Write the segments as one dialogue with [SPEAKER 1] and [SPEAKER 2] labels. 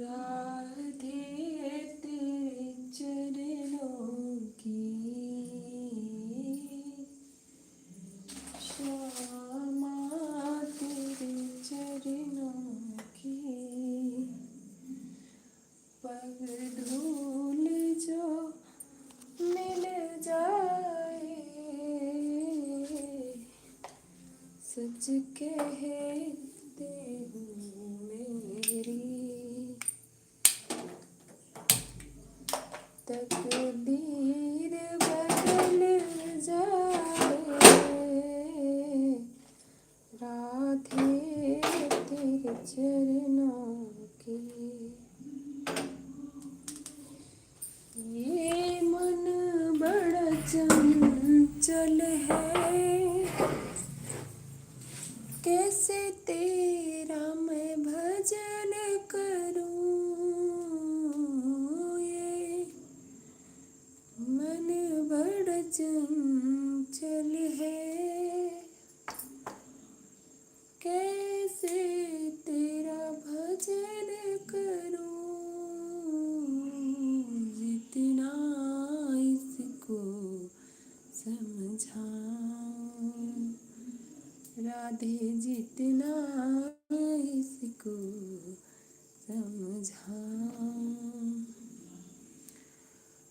[SPEAKER 1] राधे तेरे चरणों की श्यामा तेरे चरणों की पग धूल जो मिल जाए सच कहते हूँ मेरी तकदीर बदल जाए राधे तेरे चरणों की ये मन बड़ा चंचल है कैसे तेरा मैं भजन करूं ये मन बड़ा चंचल है कैसे तेरा भजन करूं जितना इसको समझाऊं राधे जितना इसको समझाऊं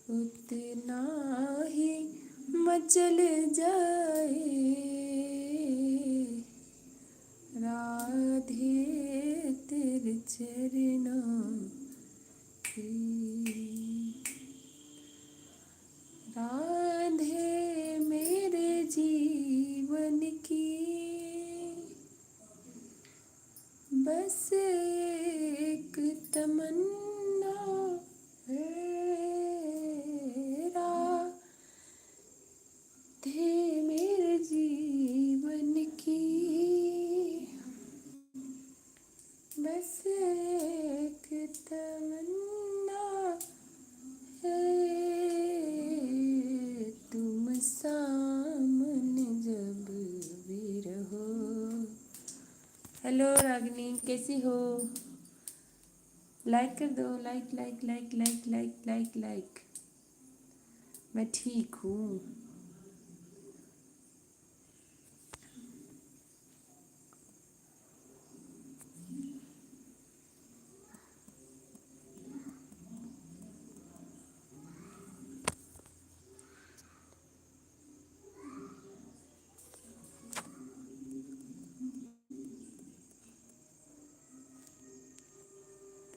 [SPEAKER 1] उतना ही मचल जाए राधे तेरे चरणों की राधे मेरे जीवन की बस एक तमन्ना है राधे मेरे जीवन की बस एक तमन्ना है तुम सामने जब भी रहो। हेलो रागिनी कैसी हो लाइक कर दो like like like like like like like मैं ठीक हूँ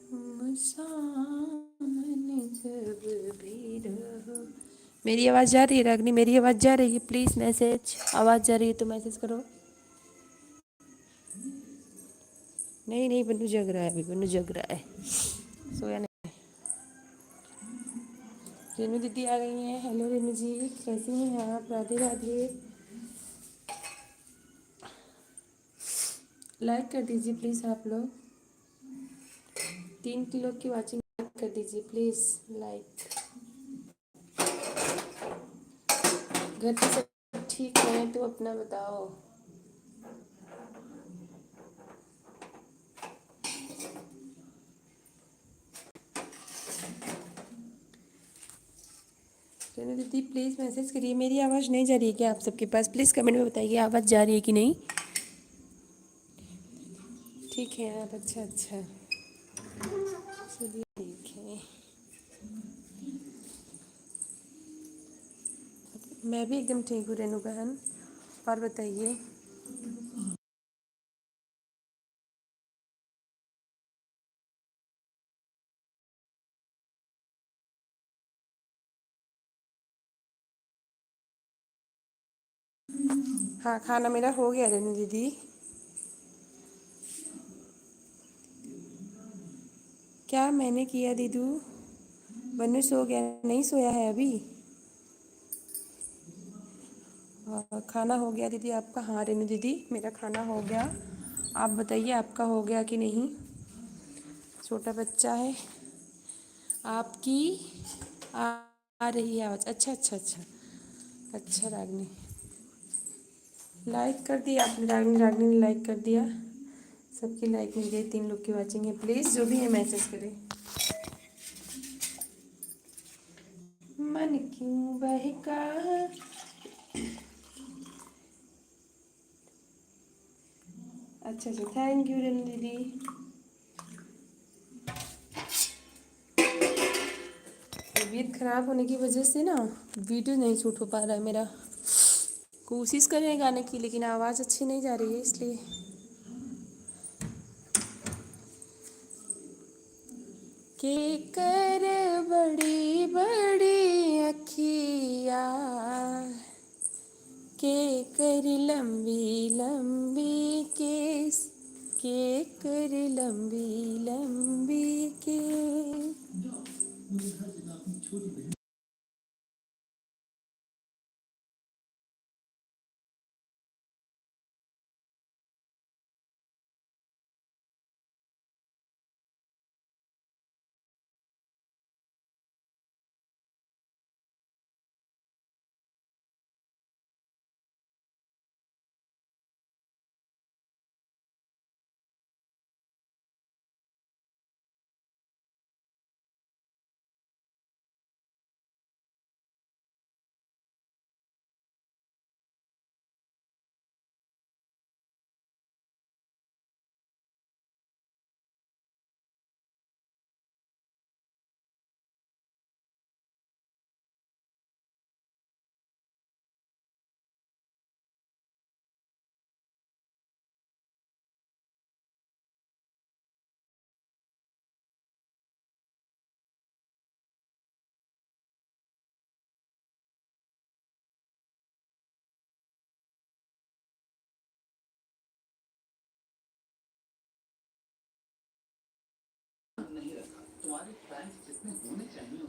[SPEAKER 1] तुम सामने जब भी रहो। मेरी आवाज़ जा रही है रागनी मेरी आवाज़ जा रही है प्लीज़ मैसेज आवाज़ जा रही है तो मैसेज करो नहीं नहीं बन्नू जग रहा है अभी बन्नू जग रहा है सोया नहीं रेनू दीदी आ गई हैं हेलो रेनू जी कैसी हैं आप राधे राधे लाइक कर दीजिए प्लीज़ आप लोग 3 किलो की वाचिंग कर दीजिए प्लीज़ लाइक घर पे सब ठीक है तो अपना बताओ रेनू दीदी प्लीज़ मैसेज करिए मेरी आवाज़ नहीं जा रही है क्या आप सबके पास प्लीज़ कमेंट में बताइए आवाज़ जा रही है कि नहीं ठीक है आप अच्छा अच्छा चलिए ठीक है मैं भी एकदम ठीक हूँ रेनू बहन और बताइए हाँ खाना मेरा हो गया रेनू दीदी क्या मैंने किया दीदू बन्नू सो गया नहीं सोया है अभी खाना हो गया दीदी आपका हाँ रेनू दीदी मेरा खाना हो गया आप बताइए आपका हो गया कि नहीं छोटा बच्चा है आपकी आ, आ रही है आवाज़ अच्छा अच्छा अच्छा अच्छा रागनी लाइक कर दिया आपने रागनी रागनी ने लाइक कर दिया सबकी लाइक मिल गई 3 लोग की वाचिंग है प्लीज़ जो भी है मैसेज करें मन क्यों बहका। अच्छा अच्छा, थैंक यू रेनू दीदी। तबीयत खराब होने की वजह से ना वीडियो नहीं शूट हो पा रहा है मेरा। कोशिश कर रहे हैं गाने की, लेकिन आवाज़ अच्छी नहीं जा रही है इसलिए। के कर बड़ी बड़ी अखिया, के कर लंबी लंबी केस, के कर लंबी लंबी केस।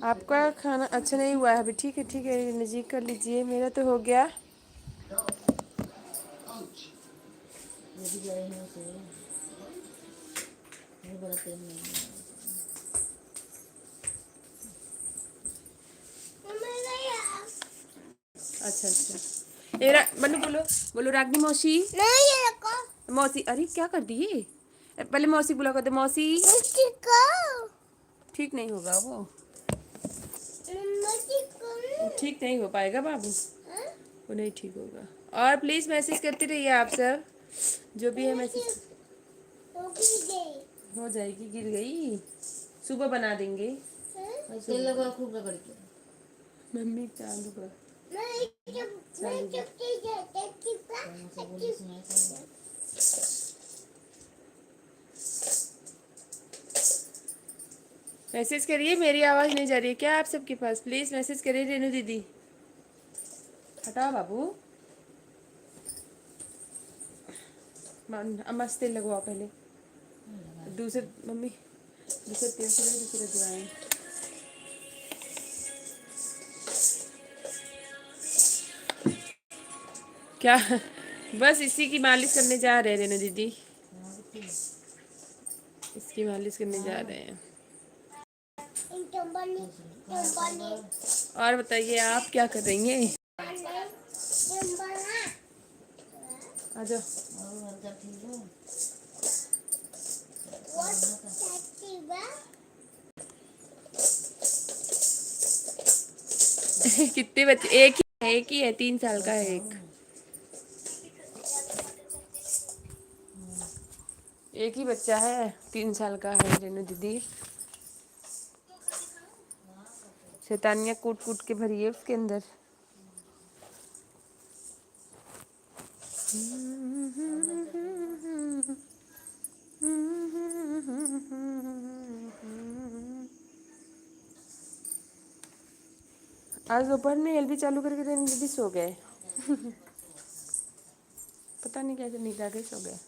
[SPEAKER 1] आपका खाना अच्छा नहीं हुआ है अभी? ठीक है नज़दीक कर लीजिए, मेरा तो हो गया। अच्छा अच्छा, ये बल्लू बोलो, बोलो रागनी मौसी। मौसी, अरे क्या कर दिए? पहले मौसी बुला कर दे, मौसी। ठीक नहीं होगा वो, ठीक नहीं हो पाएगा बाबू, वो नहीं ठीक होगा। और प्लीज़ मैसेज करते रहिए आप सब, जो भी है मैसेज। हो जाएगी, गिर गई, सुबह बना देंगे। तेल लगा खूब रगड़ के मम्मी, चालू कर। मैसेज करिए, मेरी आवाज़ नहीं जा रही है क्या आप सबके पास? प्लीज़ मैसेज करिए रेनू दीदी। हटाओ बाबू, मस्त तेल लगवाओ पहले, दूसरे मम्मी दूसरे तेल से दूसरे जवाइन। क्या? बस इसी की मालिश करने जा रहे हैं रेनू दीदी, इसकी मालिश करने जा रहे हैं। और बताइए आप क्या कर रही हैं? आ जाओ। कितने बच्चे? एक ही है, 3 साल का है एक ही बच्चा है, 3 साल का है रेनू दीदी। शैतानियाँ कूट कूट के भरी है उसके अंदर। आज दोपहर में एलबी चालू करके रेनू दीदी सो गए। पता नहीं कैसे नींद आ गई, सो गए।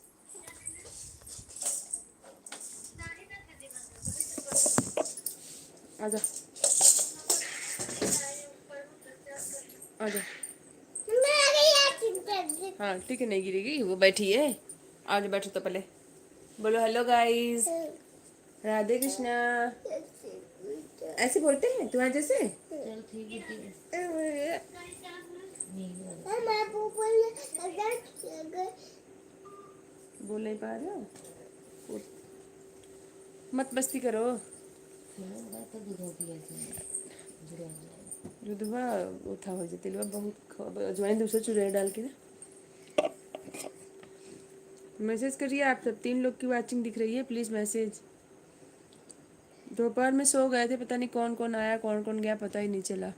[SPEAKER 1] आजा आजा, हाँ ठीक है, नहीं गिरेगी, वो बैठी है। आज बैठो तो पहले बोलो हेलो गाइस, राधे कृष्णा। ऐसे बोलते हैं तुम्हारे जैसे? बोल नहीं पा रहे हो? मत मस्ती करो। दूधवा उठा हो जाती बहुत अजवाइन दूसरे चूल्हे डाल के ना। मैसेज करिए आप सब, 3 लोग की वाचिंग दिख रही है, प्लीज़ मैसेज। दोपहर में सो गए थे, पता नहीं कौन कौन आया कौन कौन गया, पता ही नहीं चला।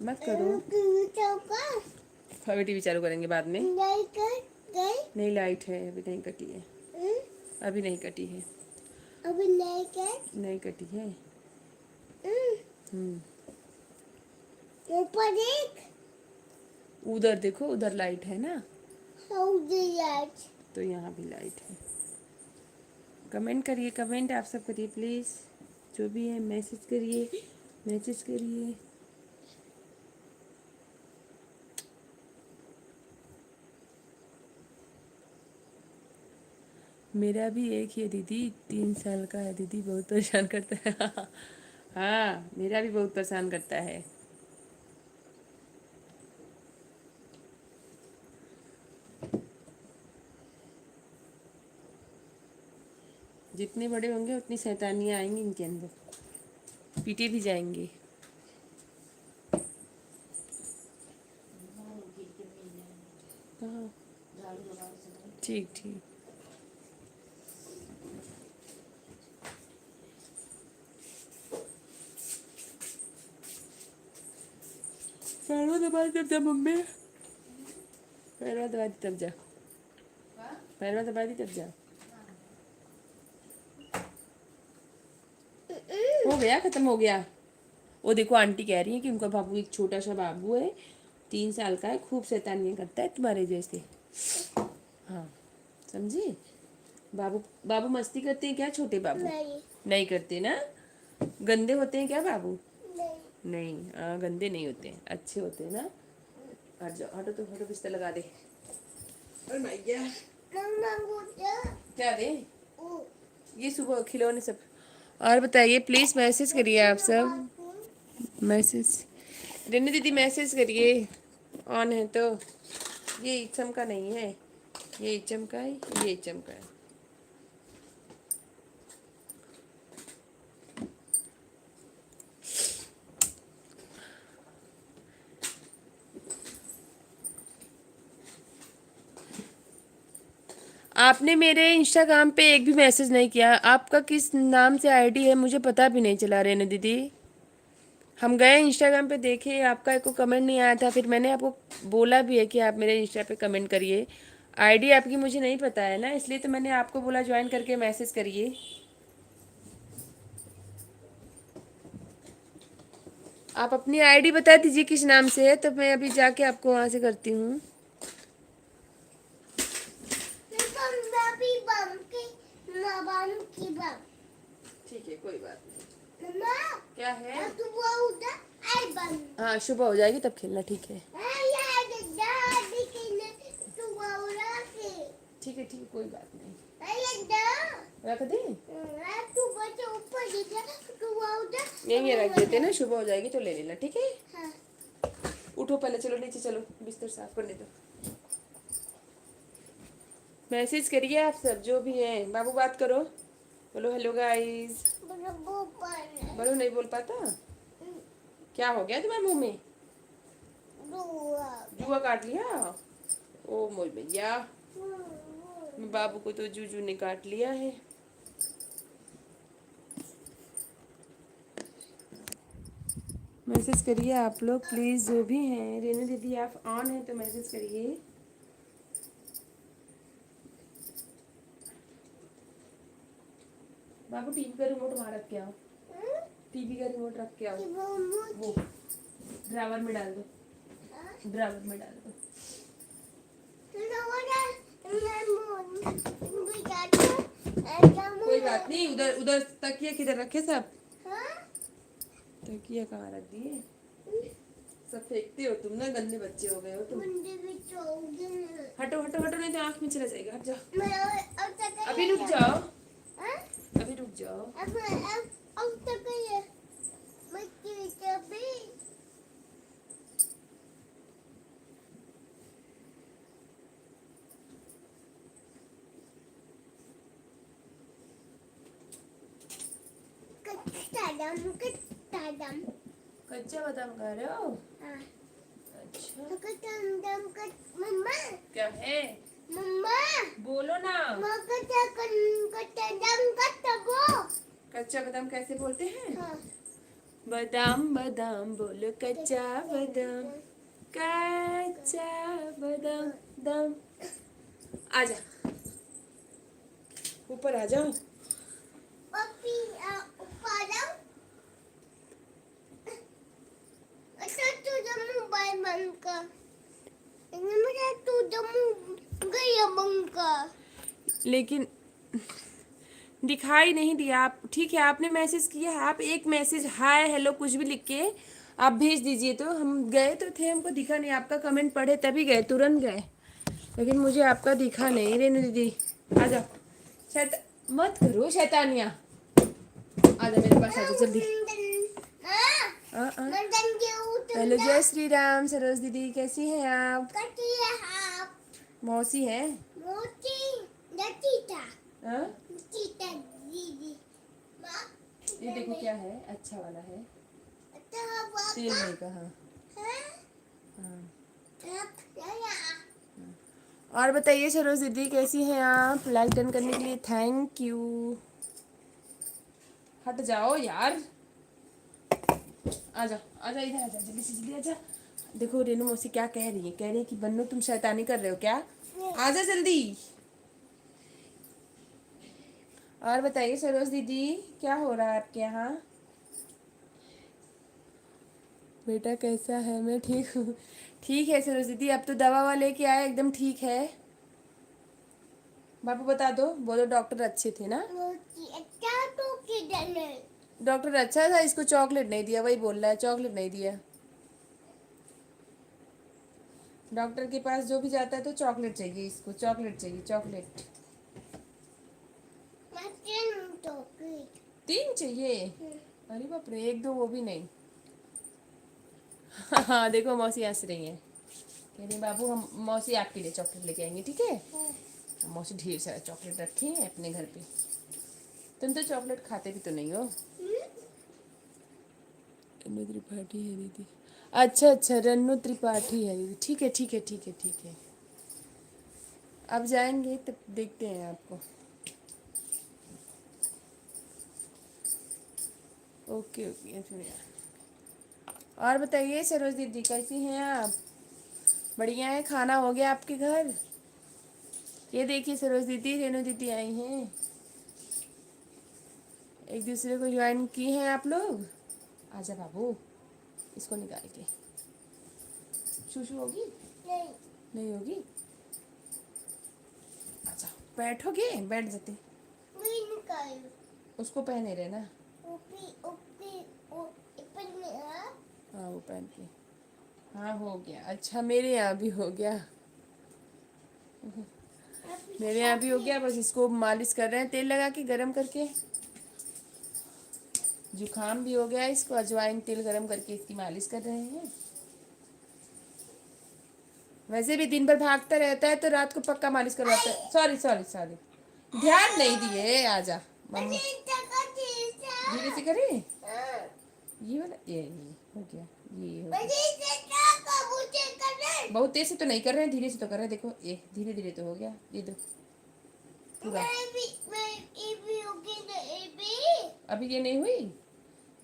[SPEAKER 1] मत करो, अभी टीवी चालू करेंगे बाद में। नहीं लाइट है, अभी नहीं कटी है। अभी नहीं कटी है। अभी नहीं कटी है। ऊपर देख, उधर देखो, उधर लाइट है ना। तो यहाँ भी लाइट है। कमेंट करिए, कमेंट आप सब करिए प्लीज़, जो भी है मैसेज करिए, मैसेज करिए। मेरा भी एक ही है दीदी, 3 साल का है दीदी, बहुत परेशान करता है। हाँ मेरा भी बहुत परेशान करता है। जितने बड़े होंगे उतनी शैतानियाँ आएंगी इनके अंदर, पीटे भी जाएंगे। हाँ ठीक ठीक। पैरवा दबा दी तब जा मम्मी, पैरवा दबा दी तब जा, पैरवा दबा दी तब जा। हो गया, खत्म हो गया। वो देखो आंटी कह रही है कि उनका बाबू एक छोटा सा बाबू है, 3 साल का है, खूब शैतानियाँ करता है तुम्हारे जैसे। हाँ समझी। बाबू बाबू मस्ती करते हैं क्या छोटे बाबू? नहीं करते ना। गंदे होते हैं क्या बाबू? नहीं गंदे नहीं होते हैं, अच्छे होते हैं ना। हट जाओ, हटो तो हटो, बिस्तर लगा दे। और मैया क्या दे ये सुबह खिलौने सब। और बताइए प्लीज़, मैसेज करिए आप सब, मैसेज। रेनू दीदी मैसेज करिए, ऑन है तो। ये इचम का नहीं है, ये इचम का है, ये इचम का है। आपने मेरे इंस्टाग्राम पे एक भी मैसेज नहीं किया, आपका किस नाम से आईडी है मुझे पता भी नहीं चला रेनू दीदी। हम गए इंस्टाग्राम पे देखे, आपका एक को कमेंट नहीं आया था, फिर मैंने आपको बोला भी है कि आप मेरे इंस्टा पे कमेंट करिए। आईडी आपकी मुझे नहीं पता है ना, इसलिए तो मैंने आपको बोला ज्वाइन करके मैसेज करिए। आप अपनी आईडी बता दीजिए किस नाम से है, तो मैं अभी जाके आपको वहाँ से करती हूँ। ठीक है कोई बात नहीं। क्या है? हाँ सुबह हो जाएगी तब खेलना, ठीक है। ठीक है ठीक है कोई बात नहीं, रख दे। नहीं रख देते ना, सुबह हो जाएगी तो ले लेना, ठीक है। हाँ। उठो पहले, चलो नीचे चलो, बिस्तर साफ करने दो। मैसेज करिए आप सब जो भी है। बाबू बात करो, बोलो हेलो गाइस। बोलो, नहीं बोल पाता। क्या हो गया तुम्हारे मुंह में? जुआ काट लिया? ओ मोर भैया, बाबू को तो जूजू ने काट लिया है। मैसेज करिए आप लोग प्लीज़ जो भी हैं। रेनू दीदी आप ऑन है तो मैसेज करिए। बाबू टीवी का रिमोट वहाँ रख के आओ, टीवी का रिमोट रख के आओ, वो ड्रावर में डाल दो, ड्रावर में डाल दो। कोई बात नहीं, उधर उधर तकिया किधर रखे सब? तकिया कहाँ रख दिए? सब फेंकते हो तुम ना, गंदे बच्चे हो गए हो तुम। हटो हटो हटो, नहीं तो आँख में चला जाएगा, हट जाओ। अभी रुक जाओ, अभी रुक जाओ। कच्चा बादाम खा रहे हो? अच्छा,
[SPEAKER 2] मम्मा
[SPEAKER 1] क्या है?
[SPEAKER 2] मम्मा
[SPEAKER 1] बोलो ना।
[SPEAKER 2] कच्चा
[SPEAKER 1] कच्चा बादाम कैसे बोलते हैं?
[SPEAKER 2] हाँ।
[SPEAKER 1] बादाम बादाम बोलो, कच्चा बादाम, कच्चा बादाम दम। आजा, ऊपर आ जाओ।
[SPEAKER 2] पप्पी पादम अच्छा तुझा मोबाइल बंद कर मेरा तुझा गया बंद कर
[SPEAKER 1] लेकिन दिखाई नहीं दिया। आप ठीक है, आपने मैसेज किया है, आप एक मैसेज हाय हेलो कुछ भी लिख के आप भेज दीजिए। तो हम गए तो थे, हमको दिखा नहीं। आपका कमेंट पढ़े तभी गए, तुरंत गए, लेकिन मुझे आपका दिखा नहीं। रेनू दीदी आ जाओ, मत करो शैतानिया, आ जाओ मेरे पास, आ जाओ जल्दी। हेलो, जय श्री राम। सरोज दीदी कैसी हैं आप? मौसी है? हाँ? ये देखो क्या है, अच्छा वाला है, तेल नहीं का। हाँ हाँ। और बताइए सरोज दीदी कैसी हैं आप? लाइक डन करने के लिए थैंक यू। हट जाओ यार, आ जाओ आ जाओ, इधर आ जाओ, जल्दी से जल्दी आ जाओ। देखो रेनू मौसी क्या कह रही है, कह रही है कि बन्नू तुम शैतानी कर रहे हो क्या? आ जा जल्दी। और बताइए सरोज दीदी क्या हो रहा है आपके यहाँ? बेटा कैसा है? मैं ठीक हूँ। ठीक है सरोज दीदी, अब तो दवा वाले लेके आए, एकदम ठीक है। बापू बता दो, बोलो डॉक्टर अच्छे थे ना? डॉक्टर अच्छा था, इसको चॉकलेट नहीं दिया, वही बोल रहा है चॉकलेट नहीं दिया। डॉक्टर के पास जो भी जाता है तो चॉकलेट चाहिए, इसको चॉकलेट चाहिए, चॉकलेट। 3 चाहिए? अरे बाप रे, 1 2 वो भी नहीं। हाँ देखो मौसी हंस रही है, कह रही बाबू हम मौसी आपके लिए चॉकलेट लेके आएंगे, ठीक है? मौसी ढेर सारा चॉकलेट रखी है अपने घर पे। तुम तो चॉकलेट खाते भी तो नहीं हो। रन्नू त्रिपाठी है दीदी। अच्छा अच्छा, रन्नू त्रिपाठी है दीदी, ठीक है ठीक है ठीक है ठीक है। अब जाएंगे तब देखते हैं आपको। ओके ओके चलिए। और बताइए सरोज दीदी कैसी हैं आप? बढ़िया है? खाना हो गया आपके घर? ये देखिए सरोज दीदी, रेनू दीदी आई हैं, एक दूसरे को ज्वाइन की हैं आप लोग। आजा बाबू, इसको निकाल के। शूशू होगी? नहीं होगी? अच्छा बैठोगे? बैठ जाते। उसको पहने रहे ना। हाँ वो पहन के। हाँ हो गया। अच्छा मेरे यहाँ भी हो गया, मेरे यहाँ भी हो गया। बस इसको मालिश कर रहे हैं तेल लगा के गरम करके। जुकाम भी हो गया इसको, अजवाइन तेल गरम करके इसकी मालिश कर रहे हैं। वैसे भी दिन भर भागता रहता है तो रात को पक्का मालिश करवाता है। सॉरी सॉरी सॉरी, ध्यान नहीं दिए। आजा मम्मी, धीरे से करे। ये वाला ये हो गया, ये हो गया। बहुत तेज से तो नहीं कर रहे हैं, धीरे से तो कर रहे हैं। देखो ये धीरे धीरे तो हो गया, ये दो पूरा। अभी ये नहीं हुई,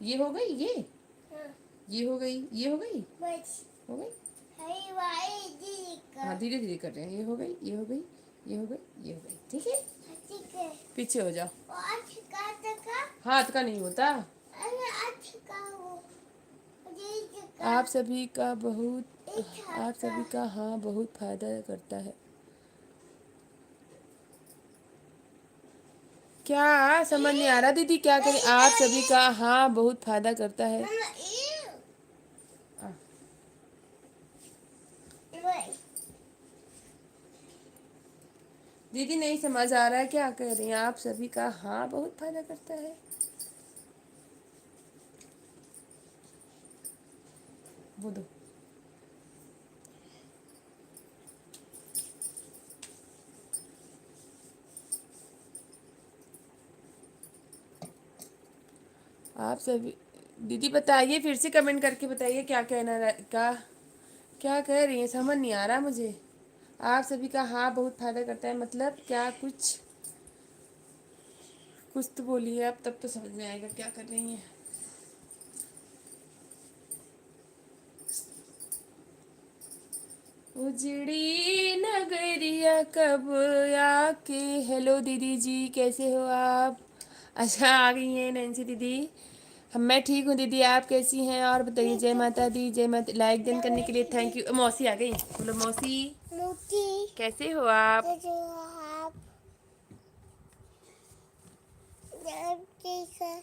[SPEAKER 1] ये हो गई, ये हो गई, ये हो गई, हो गई। हाँ धीरे धीरे कर रहे हैं। ये हो गई, ये हो गई, ये हो गई, ये हो गई, ठीक है? पीछे हो जाओ। हाथ का नहीं होता। आप सभी का आप सभी का हाँ बहुत फायदा करता है। क्या समझ नहीं आ रहा दीदी, क्या करें? आप सभी का हाँ बहुत फायदा करता है। आ, दीदी नहीं समझ आ रहा है क्या कह रही हैं? आप सभी का हाँ बहुत फायदा करता है। वो दो। आप सभी दीदी बताइए, फिर से कमेंट करके बताइए क्या क्या कह रही हैं, समझ नहीं आ रहा मुझे। आप सभी का हाँ बहुत फायदा करता है, मतलब क्या? कुछ तो बोलिए आप, तब तो समझ में आएगा क्या कर रही हैं। उजड़ी नगरिया कब आके। हेलो दीदी जी, कैसे हो आप? अच्छा, आ गई हैं नैन्सी दीदी। मैं ठीक हूँ दीदी, आप कैसी हैं? और बताइए। जय माता दी, जय माता। लाइक डन करने के लिए थैंक यू। मौसी आ गई, बोलो मौसी।
[SPEAKER 2] मोती
[SPEAKER 1] कैसे हो आप?
[SPEAKER 2] जो आप जब कैसा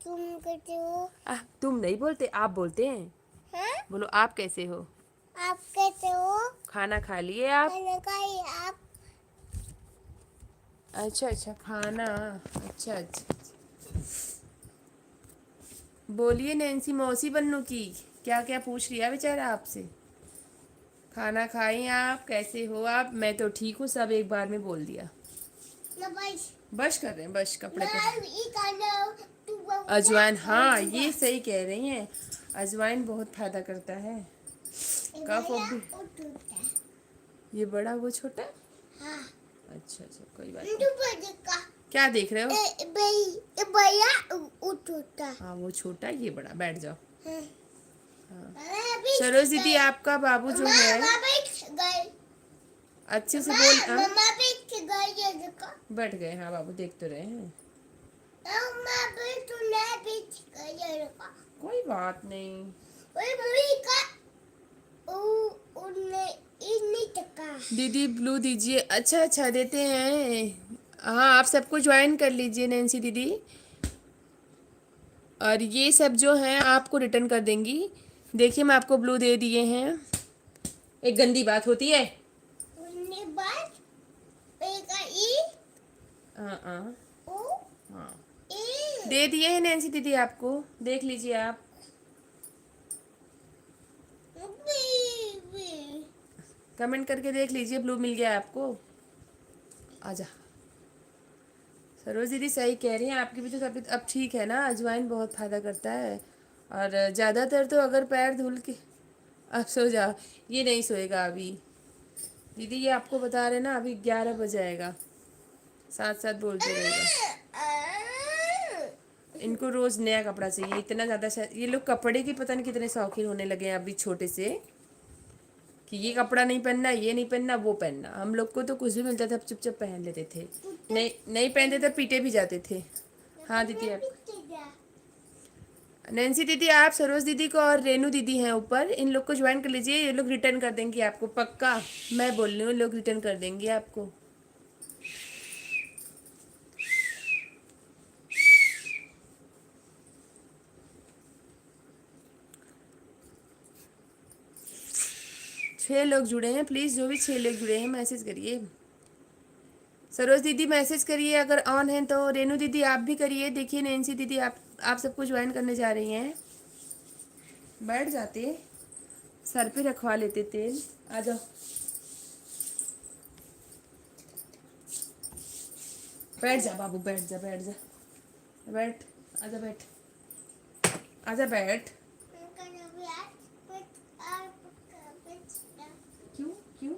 [SPEAKER 2] तुम करते हो।
[SPEAKER 1] तुम नहीं बोलते, आप बोलते हैं।
[SPEAKER 2] हाँ
[SPEAKER 1] बोलो आप कैसे हो?
[SPEAKER 2] आप कैसे हो।
[SPEAKER 1] खाना खा लिए आप?
[SPEAKER 2] खाना खाई आप।
[SPEAKER 1] अच्छा अच्छा, खाना। अच्छा अच्छा। बोलिए नैन्सी मौसी बन्नू की, क्या क्या पूछ लिया बेचारा आपसे। खाना खाई आप? कैसे हो आप? मैं तो ठीक हूँ, सब एक बार में बोल दिया।
[SPEAKER 2] ना बस
[SPEAKER 1] बश कर रहे हैं, बश कपड़े
[SPEAKER 2] मैं
[SPEAKER 1] पर।
[SPEAKER 2] ये खाना तू
[SPEAKER 1] अजवाइन, हाँ ये सही कह रही हैं। अजवाइन बहुत फायदा करता है। कफ
[SPEAKER 2] भैया
[SPEAKER 1] ऑफ भी।
[SPEAKER 2] उठता।
[SPEAKER 1] ये बड़ा वो छोटा।
[SPEAKER 2] हाँ
[SPEAKER 1] अच्छा अच्छा, कोई बात
[SPEAKER 2] तू
[SPEAKER 1] नहीं।
[SPEAKER 2] बड़े का
[SPEAKER 1] क्या देख रहे हो?
[SPEAKER 2] भैया उठता।
[SPEAKER 1] हाँ वो छोटा, ये बड़ा। बैठ जाओ।
[SPEAKER 2] हाँ
[SPEAKER 1] हाँ।
[SPEAKER 2] मैं अभी
[SPEAKER 1] सरोज दीदी, आपका बाबू जो है
[SPEAKER 2] मम्मा बैठ गई।
[SPEAKER 1] अच्छे से बोल। हाँ,
[SPEAKER 2] मम्मा बैठ गई ये देखो।
[SPEAKER 1] बैठ गए। हाँ बाबू देख तो रहे हैं।
[SPEAKER 2] मम्मा बैठ नहीं बैठ गई ये देखो।
[SPEAKER 1] कोई बात नहीं।
[SPEAKER 2] ओए मुड़ी का ओ उन्ने इन्हीं टका।
[SPEAKER 1] दीदी ब्लू दीजिए। अच्छा अच्छा, देते हैं। हाँ आप सबको ज्वाइन कर लीजिए नैन्सी दीदी। और ये सब जो हैं आपको रिटर्न कर देंगी। देखिए मैं आपको ब्लू दे दिए हैं। एक गंदी बात होती है।
[SPEAKER 2] उन्ने बाद एक ई
[SPEAKER 1] हाँ हाँ
[SPEAKER 2] ओ
[SPEAKER 1] हाँ,
[SPEAKER 2] ए
[SPEAKER 1] दे दिए हैं नैन्सी दीदी आपको, देख लीजिए आप।
[SPEAKER 2] बी
[SPEAKER 1] कमेंट करके देख लीजिए, ब्लू मिल गया आपको। आजा। सरोज दीदी सही कह रही हैं, आपकी भी तो तबीयत अब ठीक है ना। अजवाइन बहुत फ़ायदा करता है। और ज़्यादातर तो अगर पैर धुल के। अब सो जाओ। ये नहीं सोएगा अभी। दीदी ये आपको बता रहे ना, अभी 11 बज जाएगा। साथ साथ बोलते रहेगा। इनको रोज़ नया कपड़ा चाहिए, इतना ज़्यादा ये लोग कपड़े के पता नहीं कितने शौकीन होने लगे हैं अभी छोटे से। कि ये कपड़ा नहीं पहनना, ये नहीं पहनना, वो पहनना। हम लोग को तो कुछ भी मिलता था चुपचाप पहन लेते थे। नहीं नहीं पहनते थे, पीटे भी जाते थे। हाँ दीदी आप। नैन्सी दीदी, आप सरोज दीदी को और रेनू दीदी हैं ऊपर, इन लोग को ज्वाइन कर लीजिए। ये लोग रिटर्न कर देंगे आपको, पक्का। मैं बोल रही हूँ, लोग रिटर्न कर देंगे आपको। छः लोग जुड़े हैं, प्लीज़ जो भी 6 लोग जुड़े हैं मैसेज करिए। सरोज दीदी मैसेज करिए अगर ऑन है तो। रेनू दीदी आप भी करिए। देखिए नैन्सी दीदी आप सबको ज्वाइन करने जा रही हैं। बैठ जाते, सर पे रखवा लेते तेल। आ जाओ, बैठ जा बाबू, बैठ जा बैठ जा। बैठ, आजा बैठ, आजा बैठ। क्यों क्यों?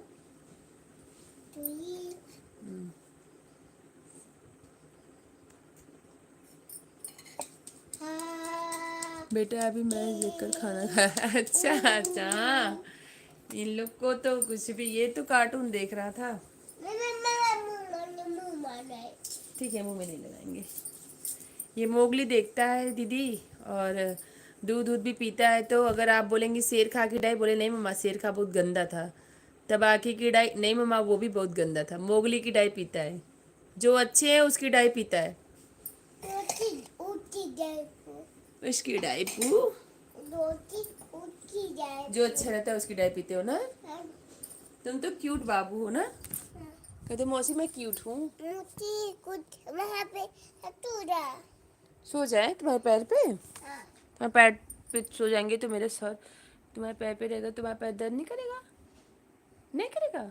[SPEAKER 1] बेटा अभी मैं देखकर खाना खाया। अच्छा अच्छा, इन लोग को तो कुछ भी। ये तो कार्टून देख रहा था। ठीक है, मुंह में नहीं लगाएंगे। ये मोगली देखता है दीदी, और दूध दूध भी पीता है। तो अगर आप बोलेंगे शेर खा की डाई, बोले नहीं मम्मा शेर खा बहुत गंदा था। तबाकी की डाई नहीं मम्मा, वो भी बहुत गंदा था। मोगली की डाई पीता है, जो अच्छे हैं उसकी डाई पीता है। उसकी डाई पू, जो अच्छा रहता है उसकी डाई पीते हो ना। तुम तो क्यूट बाबू हो ना। कहते मौसी मैं क्यूट हूँ। सो जाए तुम्हारे पैर पे, तुम्हारे पैर पे सो जाएंगे तो मेरे सर तुम्हारे पैर पे रहेगा, तुम्हारा पैर दर्द नहीं करेगा? नहीं करेगा?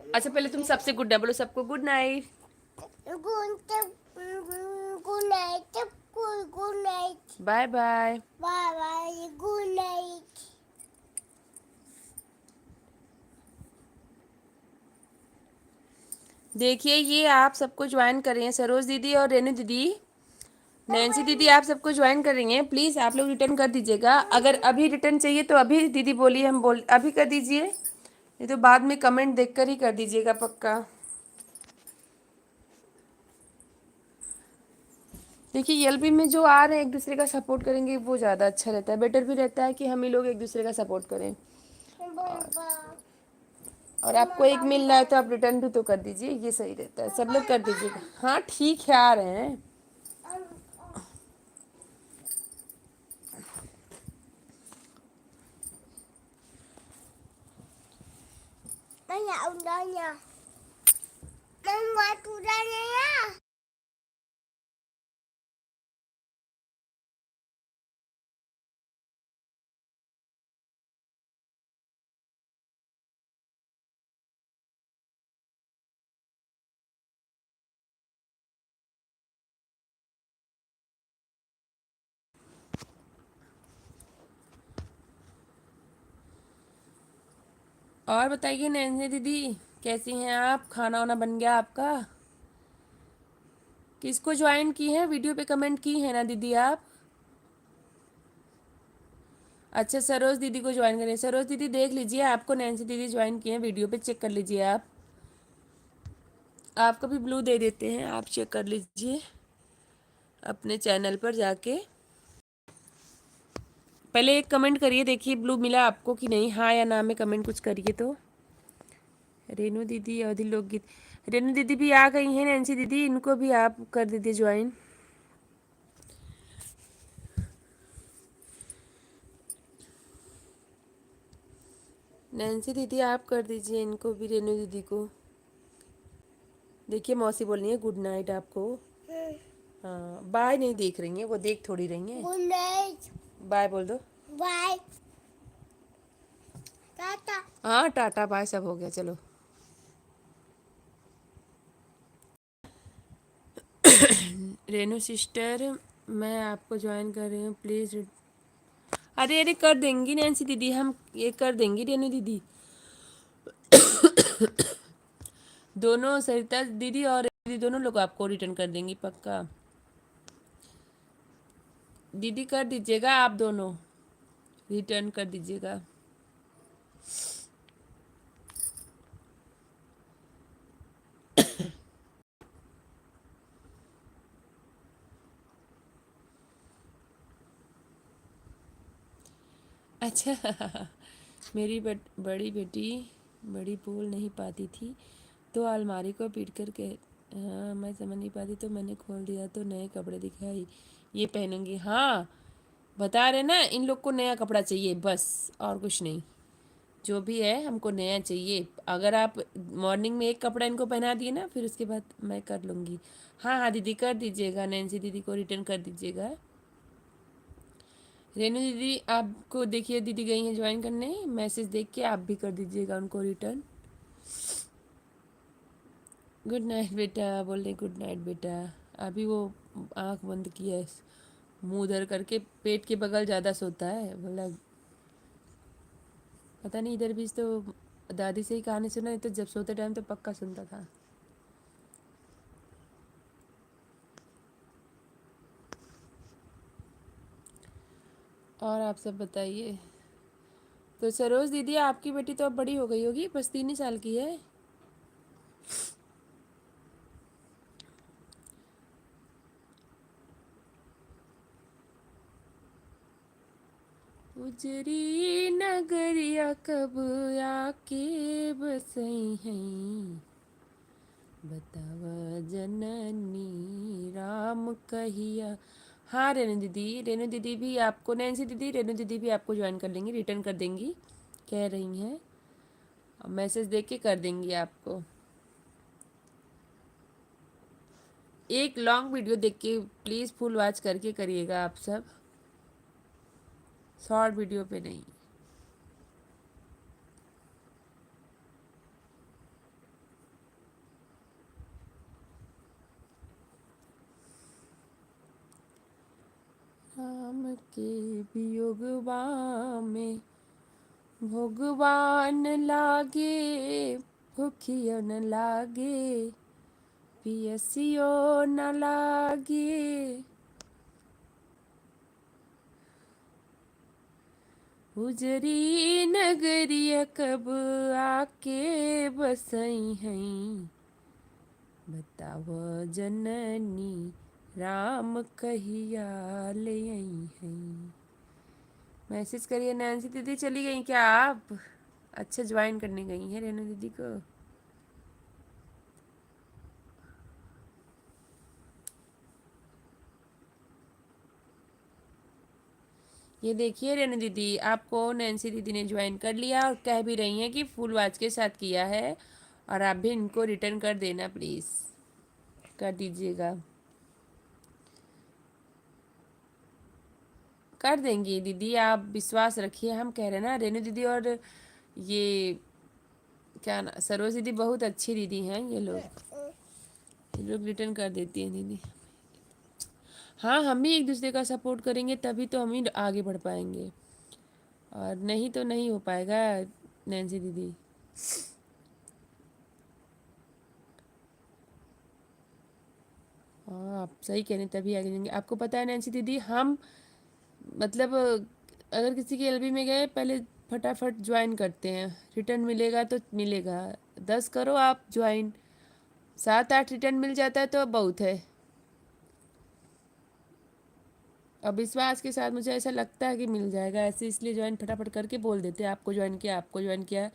[SPEAKER 1] अच्छा पहले तुम सबसे गुड नाइट बोलो, सबको good night.
[SPEAKER 2] Good night. Good night.
[SPEAKER 1] Bye bye.
[SPEAKER 2] Bye bye. Good night.
[SPEAKER 1] देखिए ये आप सबको ज्वाइन कर रही हैं, सरोज दीदी और रेनू दीदी, नैन्सी दीदी, आप सबको ज्वाइन कर रही हैं। प्लीज़ आप लोग रिटर्न कर दीजिएगा। अगर अभी रिटर्न चाहिए तो अभी दीदी बोलिए, हम बोल अभी कर दीजिए, नहीं तो बाद में कमेंट देखकर ही कर दीजिएगा पक्का। देखिए एलबी में जो आ रहे हैं एक दूसरे का सपोर्ट करेंगे वो ज़्यादा अच्छा रहता है, बेटर भी रहता है कि हम ही लोग एक दूसरे का सपोर्ट करें। और आपको एक मिल रहा है तो आप रिटर्न भी तो कर दीजिए, ये सही रहता है, सब लोग कर दीजिएगा। हाँ ठीक है, आ रहे हैं।
[SPEAKER 2] Nanya, udahnya. Mama, udahnya ya.
[SPEAKER 1] और बताइए नैन्सी दीदी, कैसी हैं आप? खाना वाना बन गया आपका? किसको ज्वाइन की है? वीडियो पे कमेंट की है ना दीदी आप? अच्छा सरोज दीदी को ज्वाइन करें। सरोज दीदी देख लीजिए, आपको नैन्सी दीदी ज्वाइन किए हैं, वीडियो पे चेक कर लीजिए आप। आपको भी ब्लू दे देते हैं, आप चेक कर लीजिए अपने चैनल पर जाके। पहले एक कमेंट करिए, देखिए ब्लू मिला आपको कि नहीं, हाँ या ना में कमेंट कुछ करिए तो। रेनू दीदी अवधि लोकगीत, रेनू दीदी भी आ गई हैं, नैन्सी दीदी इनको भी आप कर दीजिए ज्वाइन। नैन्सी दीदी आप कर दीजिए इनको भी, रेनू दीदी को। देखिए मौसी बोल रही है गुड नाइट आपको। हाँ बाय नहीं देख रही हैं वो, देख थोड़ी रही हैं।
[SPEAKER 2] Good night.
[SPEAKER 1] बाय बोल दो।
[SPEAKER 2] Bye. Tata.
[SPEAKER 1] हाँ टाटा बाय सब हो गया, चलो। रेनू सिस्टर मैं आपको ज्वाइन कर रही हूँ प्लीज़। अरे अरे कर देंगी नैन्सी दीदी, हम ये कर देंगी रेनू दीदी। दोनों सरिता दीदी और दीदी दोनों लोग आपको रिटर्न कर देंगी पक्का। दीदी कर दीजिएगा, आप दोनों रिटर्न कर दीजिएगा। अच्छा मेरी बड़ी बेटी बड़ी बोल नहीं पाती थी तो अलमारी को पीट कर के, हाँ मैं समझ नहीं पाती तो मैंने खोल दिया तो नए कपड़े दिखाई, ये पहनूंगी। हाँ बता रहे ना, इन लोग को नया कपड़ा चाहिए बस, और कुछ नहीं। जो भी है हमको नया चाहिए। अगर आप मॉर्निंग में एक कपड़ा इनको पहना दिए ना, फिर उसके बाद मैं कर लूँगी। हाँ हाँ दीदी कर दीजिएगा, नैन्सी दीदी को रिटर्न कर दीजिएगा। रेनू दीदी आपको देखिए दीदी गई हैं ज्वाइन करने, मैसेज देख के आप भी कर दीजिएगा उनको रिटर्न। गुड नाइट बेटा बोल रहे, गुड नाइट बेटा। अभी वो आंख बंद किया है, मुंह उधर करके, पेट के बगल ज़्यादा सोता है, बोला पता नहीं इधर भी तो दादी से ही कहानी सुना, नहीं तो जब सोते टाइम तो पक्का सुनता था। और आप सब बताइए। तो सरोज दीदी आपकी बेटी तो अब बड़ी हो गई होगी, बस 3 ही साल की है। उजरी नगरिया कब आके बसई हैं, बतावा जननी राम कहिया। हाँ रेनू दीदी भी आपको, नैन्सी दीदी रेनू दीदी भी आपको ज्वाइन कर लेंगी, रिटर्न कर देंगी कह रही हैं, मैसेज देख के कर देंगी आपको। एक लॉन्ग वीडियो देख के प्लीज़ फुल वॉच करके करिएगा आप सब, शॉर्ट वीडियो पे नहीं। राम के वियोगवा में भगवान लागे, भूखियो न लागे, पियसियो न लागे। उजरी नगरिया कब आके बसई हैं, बताव जननी राम कहिया ले आई हैं। मैसेज करिए। नैन्सी दीदी चली गई क्या आप? अच्छा ज्वाइन करने गई हैं रेनू दीदी को। ये देखिए रेनू दीदी, आपको नैन्सी दीदी ने ज्वाइन कर लिया और कह भी रही हैं कि फुल वॉच के साथ किया है, और आप भी इनको रिटर्न कर देना प्लीज़, कर दीजिएगा। कर देंगी दीदी, आप विश्वास रखिए, हम कह रहे हैं ना। रेनू दीदी और ये क्या ना, सरोज दीदी बहुत अच्छी दीदी हैं। ये लोग रिटर्न कर देती हैं दीदी। हाँ, हम भी एक दूसरे का सपोर्ट करेंगे तभी तो हम ही आगे बढ़ पाएंगे, और नहीं तो नहीं हो पाएगा नैन्सी दीदी। हाँ, आप सही कह रहे हैं, तभी आगे जाएंगे। आपको पता है नैन्सी दीदी, हम मतलब अगर किसी के एलबी में गए, पहले फटाफट ज्वाइन करते हैं। रिटर्न मिलेगा तो मिलेगा, 10 करो आप ज्वाइन, 7-8 रिटर्न मिल जाता है तो बहुत है। अब विश्वास के साथ मुझे ऐसा लगता है कि मिल जाएगा ऐसे, इसलिए ज्वाइन फटाफट करके बोल देते हैं आपको ज्वाइन किया, आपको ज्वाइन किया,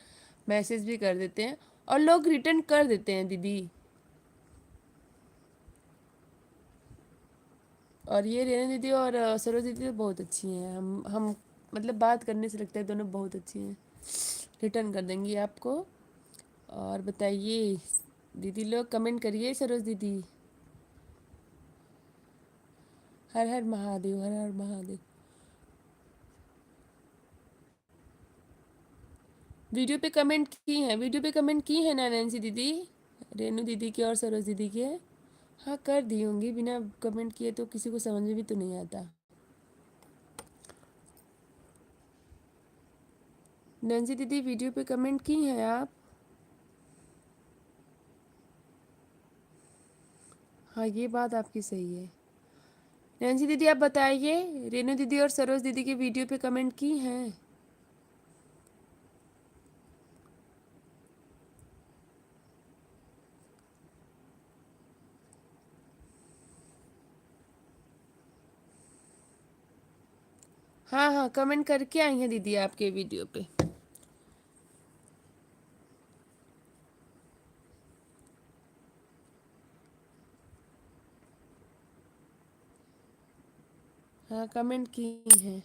[SPEAKER 1] मैसेज भी कर देते हैं और लोग रिटर्न कर देते हैं दीदी। और ये रेना दीदी और सरोज दीदी तो बहुत अच्छी हैं। हम मतलब बात करने से लगता है दोनों बहुत अच्छी हैं, रिटर्न कर देंगी आपको। और बताइए दीदी लोग, कमेंट करिए सरोज दीदी। हर हर महादेव, हर हर महादेव। वीडियो पे कमेंट की हैं, वीडियो पे कमेंट की है ना नैन्सी दीदी, रेनू दीदी के और सरोज दीदी के? हाँ कर दी होंगी, बिना कमेंट किए तो किसी को समझ में भी तो नहीं आता। नैन्सी दीदी वीडियो पे कमेंट की हैं आप? हाँ ये बात आपकी सही है। नैन्सी दीदी आप बताइए, रेनू दीदी और सरोज दीदी के वीडियो पे कमेंट की हैं? हाँ हाँ, कमेंट करके आई हैं दीदी आपके वीडियो पे। हाँ कमेंट की हैं।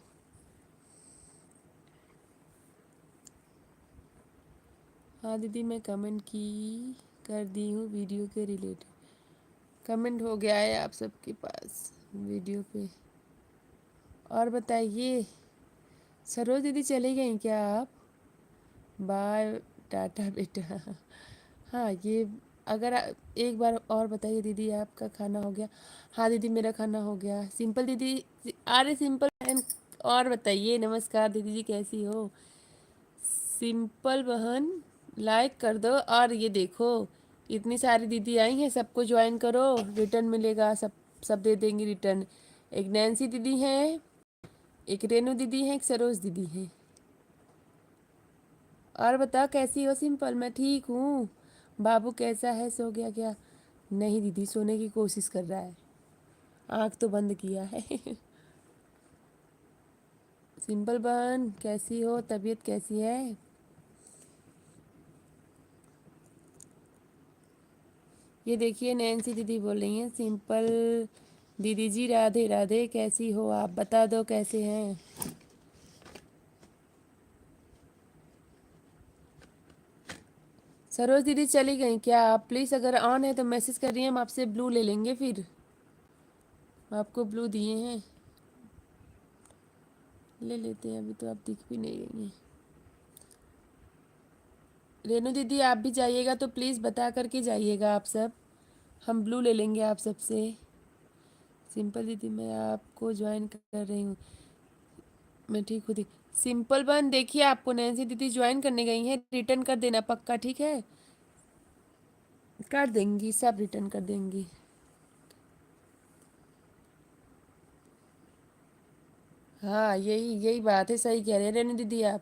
[SPEAKER 1] हाँ दीदी मैं कमेंट की कर दी हूँ वीडियो के रिलेटेड। कमेंट हो गया है आप सबके पास वीडियो पे। और बताइए, सरोज दीदी चली गई क्या आप? बाय टाटा बेटा। हाँ ये, अगर एक बार और बताइए दीदी, आपका खाना हो गया? हाँ दीदी मेरा खाना हो गया। सिंपल दीदी, अरे सिंपल बहन, और बताइए। नमस्कार दीदी जी, कैसी हो? सिंपल बहन लाइक कर दो, और ये देखो इतनी सारी दीदी आई हैं, सबको ज्वाइन करो, रिटर्न मिलेगा, सब दे देंगी रिटर्न। एक नैन्सी दीदी हैं, एक रेनू दीदी हैं, एक सरोज दीदी हैं। और बताओ कैसी हो सिंपल? मैं ठीक हूँ। बाबू कैसा है, सो गया क्या? नहीं दीदी, सोने की कोशिश कर रहा है, आँख तो बंद किया है। सिंपल बहन कैसी हो, तबीयत कैसी है? ये देखिए नैन्सी दीदी बोल रही हैं, सिंपल दीदी जी राधे राधे, कैसी हो आप, बता दो कैसे हैं? सरोज दीदी चली गई क्या आप? प्लीज़ अगर ऑन है तो मैसेज कर रही हैं, हम आपसे ब्लू ले लेंगे फिर। आपको ब्लू दिए हैं, ले लेते हैं, अभी तो आप दिख भी नहीं रही हैं। रेनू दीदी आप भी जाइएगा तो प्लीज़ बता करके जाइएगा आप सब, हम ब्लू ले लेंगे आप सबसे। सिंपल दीदी मैं आपको ज्वाइन कर रही हूँ। मैं ठीक हूँ दी। सिंपल बहन देखिए, आपको नैन्सी दीदी ज्वाइन करने गई हैं, रिटर्न कर देना पक्का, ठीक है? कर देंगी, सब रिटर्न कर देंगी। हाँ यही यही बात है, सही कह रहे हैं रेनू दीदी आप।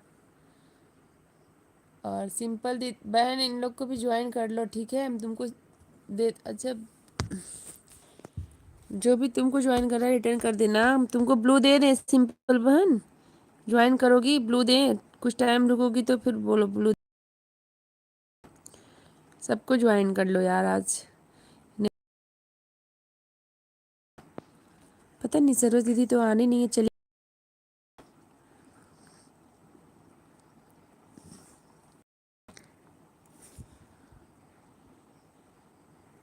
[SPEAKER 1] और सिंपल दी बहन इन लोग को भी ज्वाइन कर लो, ठीक है? हम तुमको दे अच्छा, जो भी तुमको ज्वाइन कर रहा है रिटर्न कर देना। हम तुमको ब्लू दे दें सिंपल बहन? ज्वाइन करोगी ब्लू दें? कुछ टाइम रुकोगी तो फिर बोलो ब्लू। सबको ज्वाइन कर लो यार आज। पता नहीं सरोज दीदी तो आनी नहीं है, चली।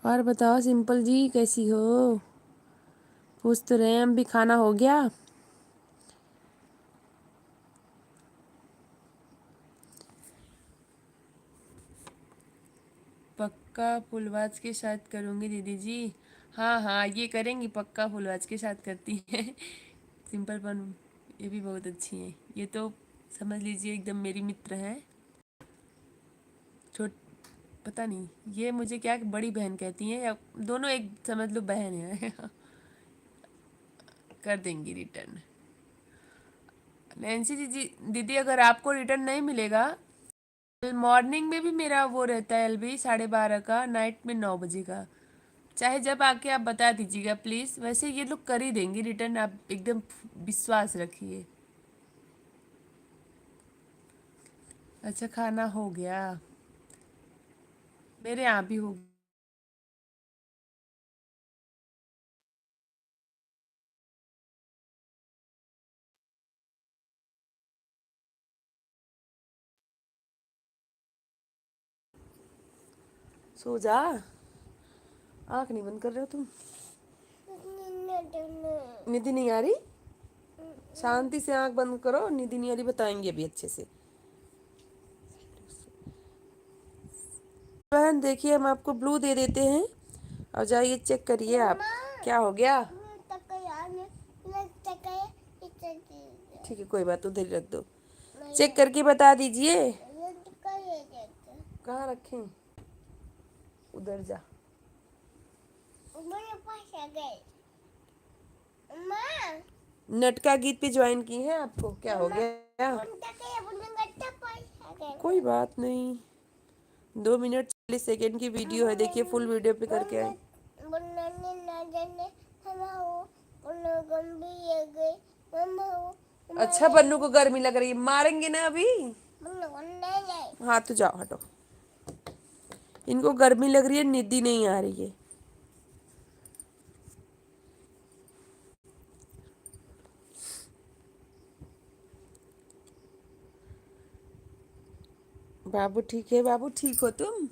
[SPEAKER 1] और बताओ सिंपल जी कैसी हो? पूछ तो रहे हैं हम भी, खाना हो गया? पक्का फुलवाज के साथ करूँगी दीदी जी। हाँ हाँ ये करेंगी पक्का, फुलवाज के साथ करती हैं। सिंपल बन, ये भी बहुत अच्छी हैं, ये तो समझ लीजिए एकदम मेरी मित्र हैं। छोट पता नहीं ये मुझे क्या बड़ी बहन कहती हैं या दोनों एक समझ लो बहन है। कर देंगी रिटर्न। नैन्सी दीदी दीदी अगर आपको रिटर्न नहीं मिलेगा, मॉर्निंग में भी मेरा वो रहता है एलबी 12:30 का, नाइट में 9 बजे का। चाहे जब आके आप बता दीजिएगा प्लीज़, वैसे ये लोग कर ही देंगी रिटर्न, आप एकदम विश्वास रखिए। अच्छा खाना हो गया? मेरे यहाँ भी हो। सो जा, आँख नहीं बंद कर रहे हो तुम? नींद नहीं आ रही? शांति से आँख बंद करो, नींद नहीं आ रही बताएंगे अभी अच्छे से। बहन देखिए हम आपको ब्लू दे देते हैं और जाइए चेक करिए आप। क्या हो गया? ठीक है कोई बात, उधर ही रख दो, चेक करके बता दीजिए। कहाँ रखें? उधर जा। नटका गीत पे ज्वाइन की है आपको, क्या हो गया? कोई बात नहीं, 2 मिनट 40 सेकेंड की वीडियो है, देखिए फुल वीडियो पे करके आए। अच्छा बन्नू को गर्मी लग रही है, मारेंगे ना अभी। हाँ तो जाओ हटो, इनको गर्मी लग रही है, नींद नहीं आ रही है। बाबू ठीक है? बाबू ठीक हो तुम?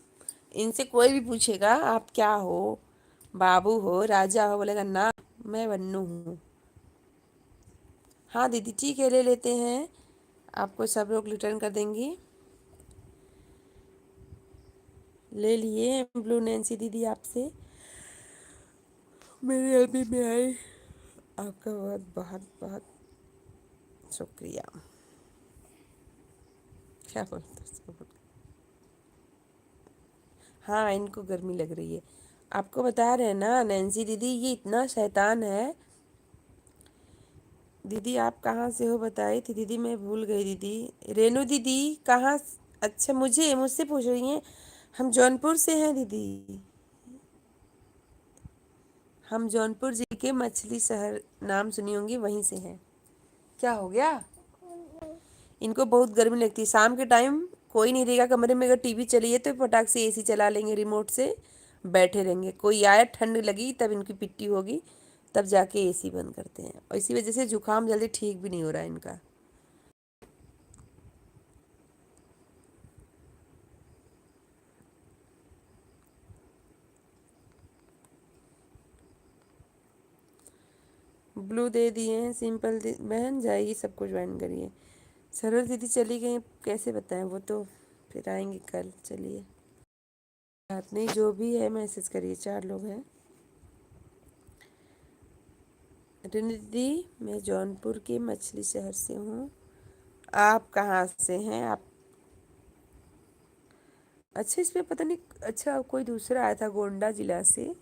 [SPEAKER 1] इनसे कोई भी पूछेगा आप क्या हो, बाबू हो राजा हो, बोलेगा ना मैं बन्नू हूँ। हाँ दीदी ठीक है ले लेते हैं, आपको सब लोग रिटर्न कर देंगी। ले लिए ब्लू नैन्सी दीदी आपसे, मेरे एलबी में आए, आपका बहुत बहुत बहुत शुक्रिया। क्या बोलते उसको हाँ इनको गर्मी लग रही है, आपको बता रहे हैं ना नैन्सी दीदी, ये इतना शैतान है। दीदी आप कहाँ से हो बताई थी दीदी, मैं भूल गई दीदी। रेनू दीदी कहाँ? अच्छा मुझसे पूछ रही हैं? हम जौनपुर से हैं दीदी, हम जौनपुर जी के मछली शहर नाम सुनी होंगी, वहीं से हैं। क्या हो गया? इनको बहुत गर्मी लगती है शाम के टाइम, कोई नहीं रहेगा कमरे में, अगर टीवी चली है तो फटाक से एसी चला लेंगे रिमोट से, बैठे रहेंगे, कोई आया ठंड लगी तब इनकी पिट्टी होगी, तब जाके एसी बंद करते हैं, और इसी वजह से जुकाम जल्दी ठीक भी नहीं हो रहा है इनका। ब्लू दे दिए हैं, सिंपल बहन जाइए सबको ज्वाइन करिए। सरोज दीदी चली गई, कैसे बताएं, वो तो फिर आएंगी कल। चलिए बात नहीं, जो भी है मैसेज करिए, 4 लोग हैं। रिनिधि, मैं जौनपुर के मछली शहर से हूँ। आप कहाँ से हैं आप? अच्छा, इसमें पता नहीं, अच्छा कोई दूसरा आया था गोंडा जिला से,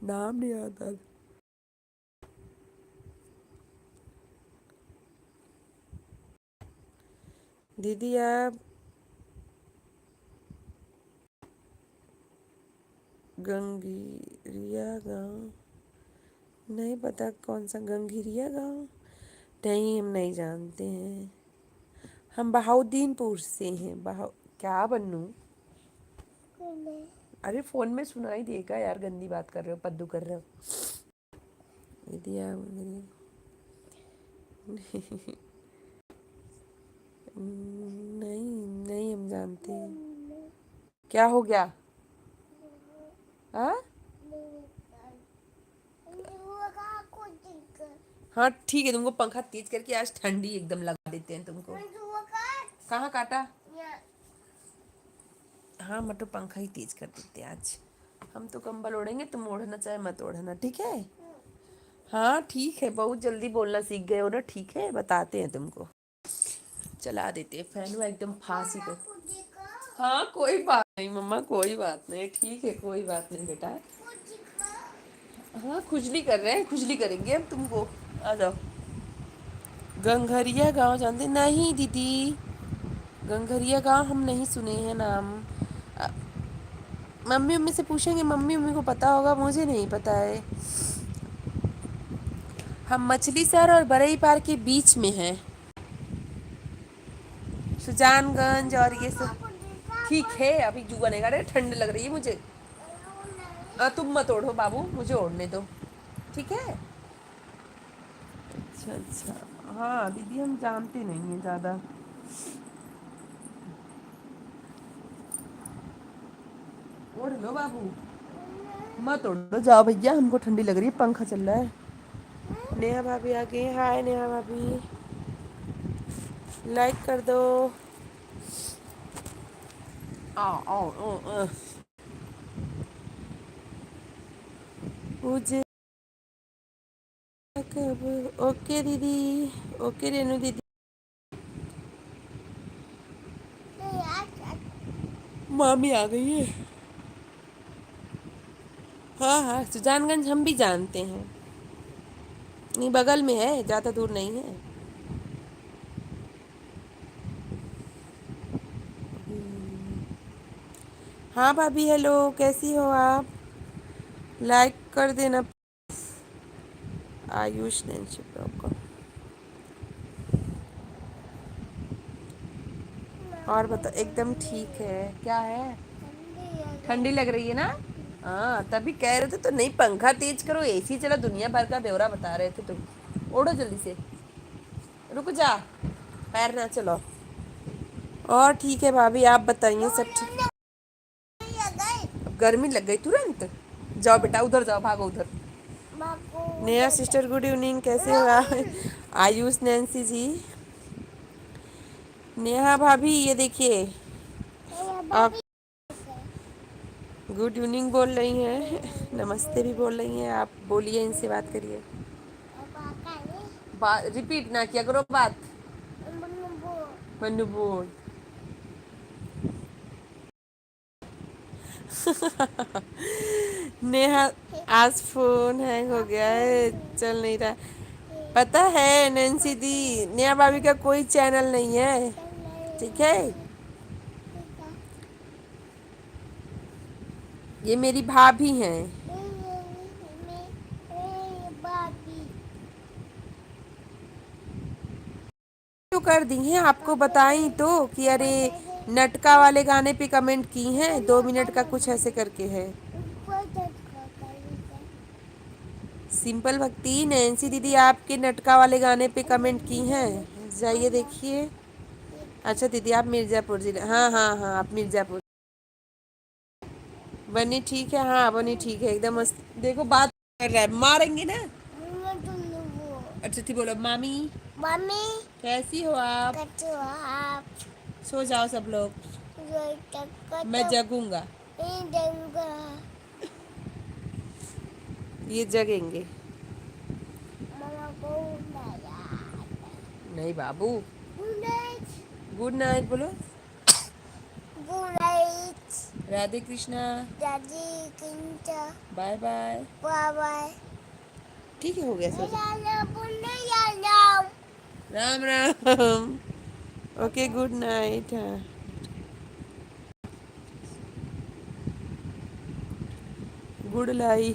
[SPEAKER 1] नाम नहीं याद आ। दीदी आप गंगीरिया गांव, नहीं पता कौन सा गंगीरिया गांव, नहीं हम नहीं जानते हैं। हम बहाउद्दीनपुर से हैं। क्या बनूं? अरे फोन में सुनाई देगा यार, गंदी बात कर रहे हो, पद्दू कर रहे हो। दीदी आप नहीं नहीं हम जानते हैं। क्या हो गया? हाँ हाँ ठीक है, तुमको पंखा तेज करके आज ठंडी एकदम लगा देते हैं तुमको। कहाँ काटा? हाँ मटो, पंखा ही तेज कर देते हैं आज। हम तो कंबल ओढ़ेंगे, तुम ओढ़ना चाहे मत ओढ़ना, ठीक है? हाँ ठीक है, बहुत जल्दी बोलना सीख गए हो ना, ठीक है बताते हैं तुमको। चला देते हैं फैन वो एकदम फांसी को। हाँ कोई बात नहीं मम्मा, कोई बात नहीं, ठीक है कोई बात नहीं बेटा। हाँ खुजली कर रहे हैं, खुजली करेंगे हम तुमको। आ जाओ। गंगघरिया गांव जानते नहीं दीदी? गंगघरिया गांव हम नहीं सुने हैं नाम। अ, मम्मी मम्मी से पूछेंगे, मम्मी मम्मी को पता होगा, मुझे नहीं पता है। हम मछली शहर और बरई पार के बीच में हैं, सुजानगंज और ये सब। ठीक है, अभी जू बनेगा रे, ठंड लग रही है मुझे। तुम मत ओढ़ो बाबू, मुझे ओढ़ने दो, ठीक है? अच्छा अच्छा, हाँ दीदी हम जानते नहीं हैं ज़्यादा। ओढ़ लो बाबू, मत ओढ़ो, जाओ भैया, हमको ठंडी लग रही है, पंखा चल रहा है। नेहा भाभी आ गई। हाय नेहा भाभी, लाइक कर दो। आओ आओ आओ, मुझे कब। ओके दीदी, ओके रेनू दीदी। मामी आ गई है। हाँ हाँ सुजानगंज हम भी जानते हैं, नहीं बगल में है, ज़्यादा दूर नहीं है। हाँ भाभी हेलो, कैसी हो आप? लाइक कर देना। Ayush Nancy blog. और बता, एकदम ठीक है। क्या है? ठंडी लग रही है ना? हाँ तभी कह रहे थे तो, नहीं पंखा तेज करो, एसी चला, दुनिया भर का ब्यौरा बता रहे थे तुम। ओढ़ो जल्दी से, रुक जा, पैर ना चलो। और ठीक है भाभी, आप बताइए सब ठीक? अब गर्मी लग गई तुरंत। जाओ बेटा उधर जाओ, भागो उधर। नेहा सिस्टर गुड इवनिंग, कैसे हो आप? आयुष नैन्सी जी, नेहा भाभी ये देखिए आप गुड इवनिंग बोल रही हैं, नमस्ते भी बोल रही हैं, आप बोलिए, इनसे बात करिए। बात रिपीट ना किया करो बात। मनु बोल। नेहा आज फोन हैंग हो गया है, चल नहीं रहा। पता है नैन्सी दी, नेहा भाभी का कोई चैनल नहीं है, ठीक है? ये मेरी भाभी हैं। तो कर दी हैं, आपको बताई तो कि अरे नटका वाले गाने पे कमेंट की हैं, 2 मिनट का कुछ ऐसे करके है। सिंपल भक्ति नैन्सी दीदी आपके नटका वाले गाने पे कमेंट की हैं, जाइए देखिए। अच्छा दीदी आप मिर्ज़ापुर जिला, हाँ हाँ हाँ आप मिर्ज़ापुर। बनी ठीक है, हाँ बनी ठीक है एकदम मस्त। देखो बात कर रहा है, मारेंगे ना। अच्छा थी बोलो, मामी
[SPEAKER 2] मम्मी
[SPEAKER 1] कैसी हो आप?
[SPEAKER 2] कैसे हो आप?
[SPEAKER 1] सो जाओ सब लोग, मैं जगूंगा।
[SPEAKER 2] नहीं दूंगा।
[SPEAKER 1] ये जगेंगे। नहीं बाबू।
[SPEAKER 2] Good night.
[SPEAKER 1] गुड नाइट बोलो।
[SPEAKER 2] Good night.
[SPEAKER 1] Radhe Krishna.
[SPEAKER 2] Daddy, Kinta.
[SPEAKER 1] बाय बाय।
[SPEAKER 2] Bye bye.
[SPEAKER 1] ठीक है, हो गया, सो जाओ।
[SPEAKER 2] Yalla.
[SPEAKER 1] Ram Ram. Okay, good night. हाँ, गुड लाई।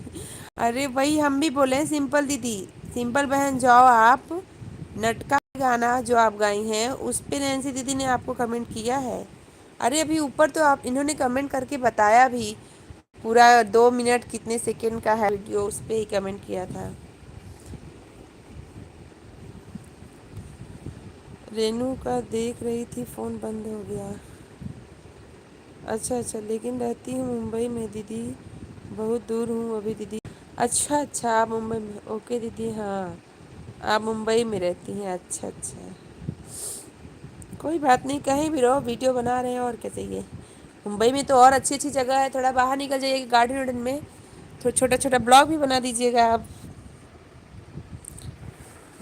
[SPEAKER 1] अरे वही हम भी बोले हैं, सिंपल दीदी। सिंपल बहन जाओ आप, नटका गाना जो आप गाई हैं उस पे नैन्सी दीदी ने आपको कमेंट किया है। अरे अभी ऊपर तो आप इन्होंने कमेंट करके बताया भी, पूरा 2 मिनट कितने सेकंड का है वीडियो, उस पे ही कमेंट किया था। रेनू का देख रही थी, फ़ोन बंद हो गया। अच्छा अच्छा, लेकिन रहती हूँ मुंबई में दीदी, बहुत दूर हूँ अभी दीदी। अच्छा अच्छा, आप मुंबई में, ओके दीदी। हाँ, आप मुंबई में रहती हैं, अच्छा अच्छा। कोई बात नहीं, कहीं भी रहो, वीडियो बना रहे हैं और क्या चाहिए। मुंबई में तो और अच्छी अच्छी जगह है, थोड़ा बाहर निकल जाइएगा गार्डन वार्डन में, तो छोटा छोटा ब्लॉग भी बना दीजिएगा आप।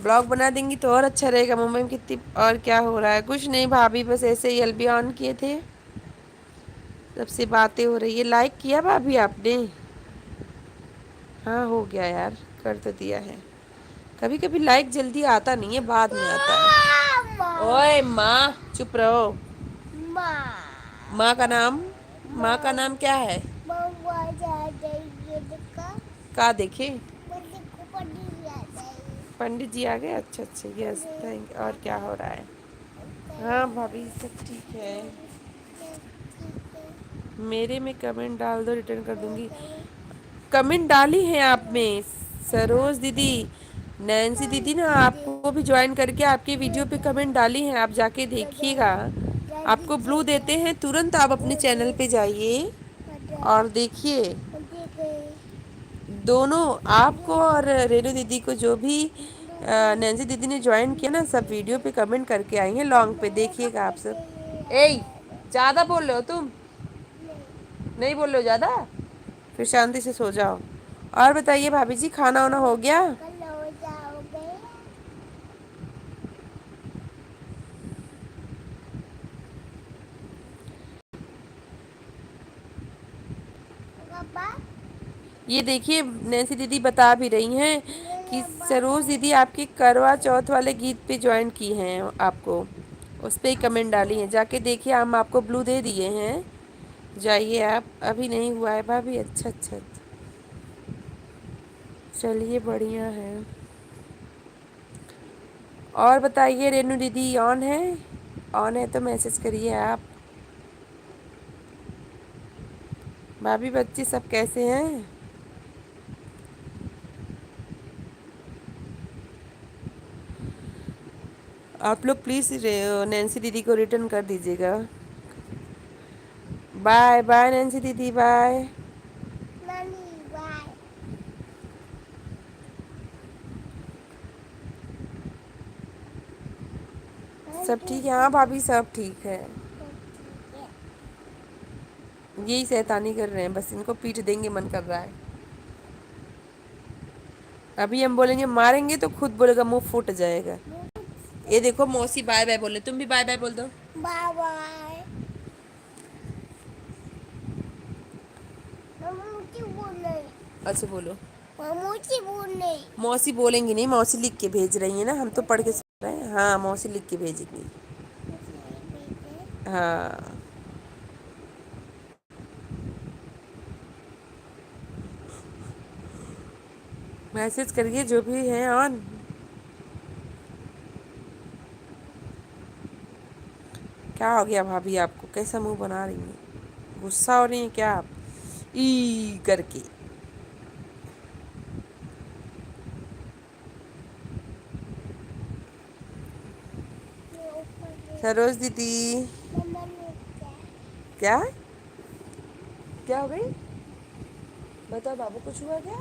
[SPEAKER 1] ब्लॉग बना देंगी तो और अच्छा रहेगा। मुंबई में कितनी, और क्या हो रहा है, कुछ नहीं भाभी, बस ऐसे ही एलबी ऑन किए थे, सबसे बातें हो रही है। लाइक किया भाभी आपने? हाँ हो गया यार, कर तो दिया है। कभी कभी लाइक जल्दी आता नहीं है, बाद में आता है। ओए माँ, चुप रहो। माँ का नाम, माँ का नाम क्या है? का देखे? पंडित जी आ गए, अच्छा अच्छा, यस थैंक। और क्या हो रहा है? हाँ भाभी सब ठीक है। मेरे में कमेंट डाल दो, रिटर्न कर दूंगी। कमेंट डाली है आप में, सरोज दीदी, नैन्सी दीदी ना आपको भी ज्वाइन करके आपके वीडियो पे कमेंट डाली हैं, आप जाके देखिएगा। आपको ब्लू देते हैं, तुरंत आप अपने चैनल पे जाइए और देखिए। दोनों, आपको और रेनू दीदी को, जो भी नैन्सी दीदी ने ज्वाइन किया ना, सब वीडियो पे कमेंट करके आई हैं लॉन्ग पे, देखिएगा आप सब। ए, ज़्यादा बोल रहे हो तुम, नहीं बोल रहे हो ज़्यादा, फिर शांति से सो जाओ। और बताइए भाभी जी, खाना वाना हो गया? ये देखिए, नैन्सी दीदी बता भी रही हैं कि सरोज दीदी आपकी करवा चौथ वाले गीत पे ज्वाइन की हैं आपको, उस पर ही कमेंट डाली हैं, जाके देखिए। हम आपको ब्लू दे दिए हैं, जाइए आप। अभी नहीं हुआ है भाभी? अच्छा अच्छा, चलिए बढ़िया है। और बताइए, रेनू दीदी ऑन है? ऑन है तो मैसेज करिए आप। भाभी बच्चे सब कैसे हैं? आप लोग प्लीज़ नैन्सी दीदी को रिटर्न कर दीजिएगा। बाय बाय नैन्सी दीदी, बाय। सब ठीक है? हाँ भाभी सब ठीक है। यही शैतानी कर रहे हैं, बस इनको पीट देंगे मन कर रहा है। अभी हम बोलेंगे मारेंगे तो खुद बोलेगा, मुंह फूट जाएगा। ये देखो मौसी बाय बाय बोले, तुम भी बाय बाय बोल दो।
[SPEAKER 2] Bye bye. मम्मी बोल रही।
[SPEAKER 1] अच्छा बोलो।
[SPEAKER 2] मम्मी बोल रही।
[SPEAKER 1] मौसी बोलेंगी नहीं, मौसी लिख के भेज रही है ना, हम तो पढ़ के सुन रहे हैं। हाँ मौसी लिख के भेजेंगी। हाँ, मैसेज करिए जो भी है ऑन। क्या हो गया भाभी आपको, कैसा मुंह बना रही हैं? गुस्सा हो रही हैं क्या आप, ई करके? सरोज दीदी, क्या क्या हो गई? बताओ बाबू, कुछ हुआ क्या?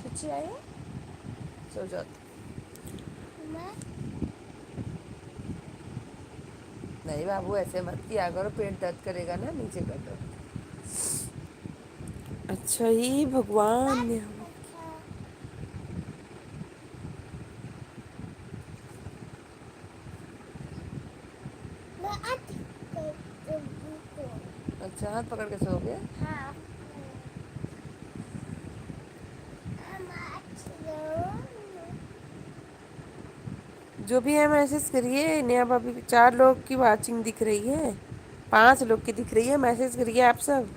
[SPEAKER 1] सच्ची आई है? सो जाओ। नहीं बाबू, ऐसे मत किया करो, पेट दर्द करेगा ना, नीचे कर दो। अच्छा ही भगवान ने, अच्छा हाथ पकड़ के सो गए।
[SPEAKER 2] हाँ हम आज
[SPEAKER 1] जो भी है मैसेज करिए। नेहा भाभी 4 लोग की वाचिंग दिख रही है, 5 लोग की दिख रही है। मैसेज करिए आप सब।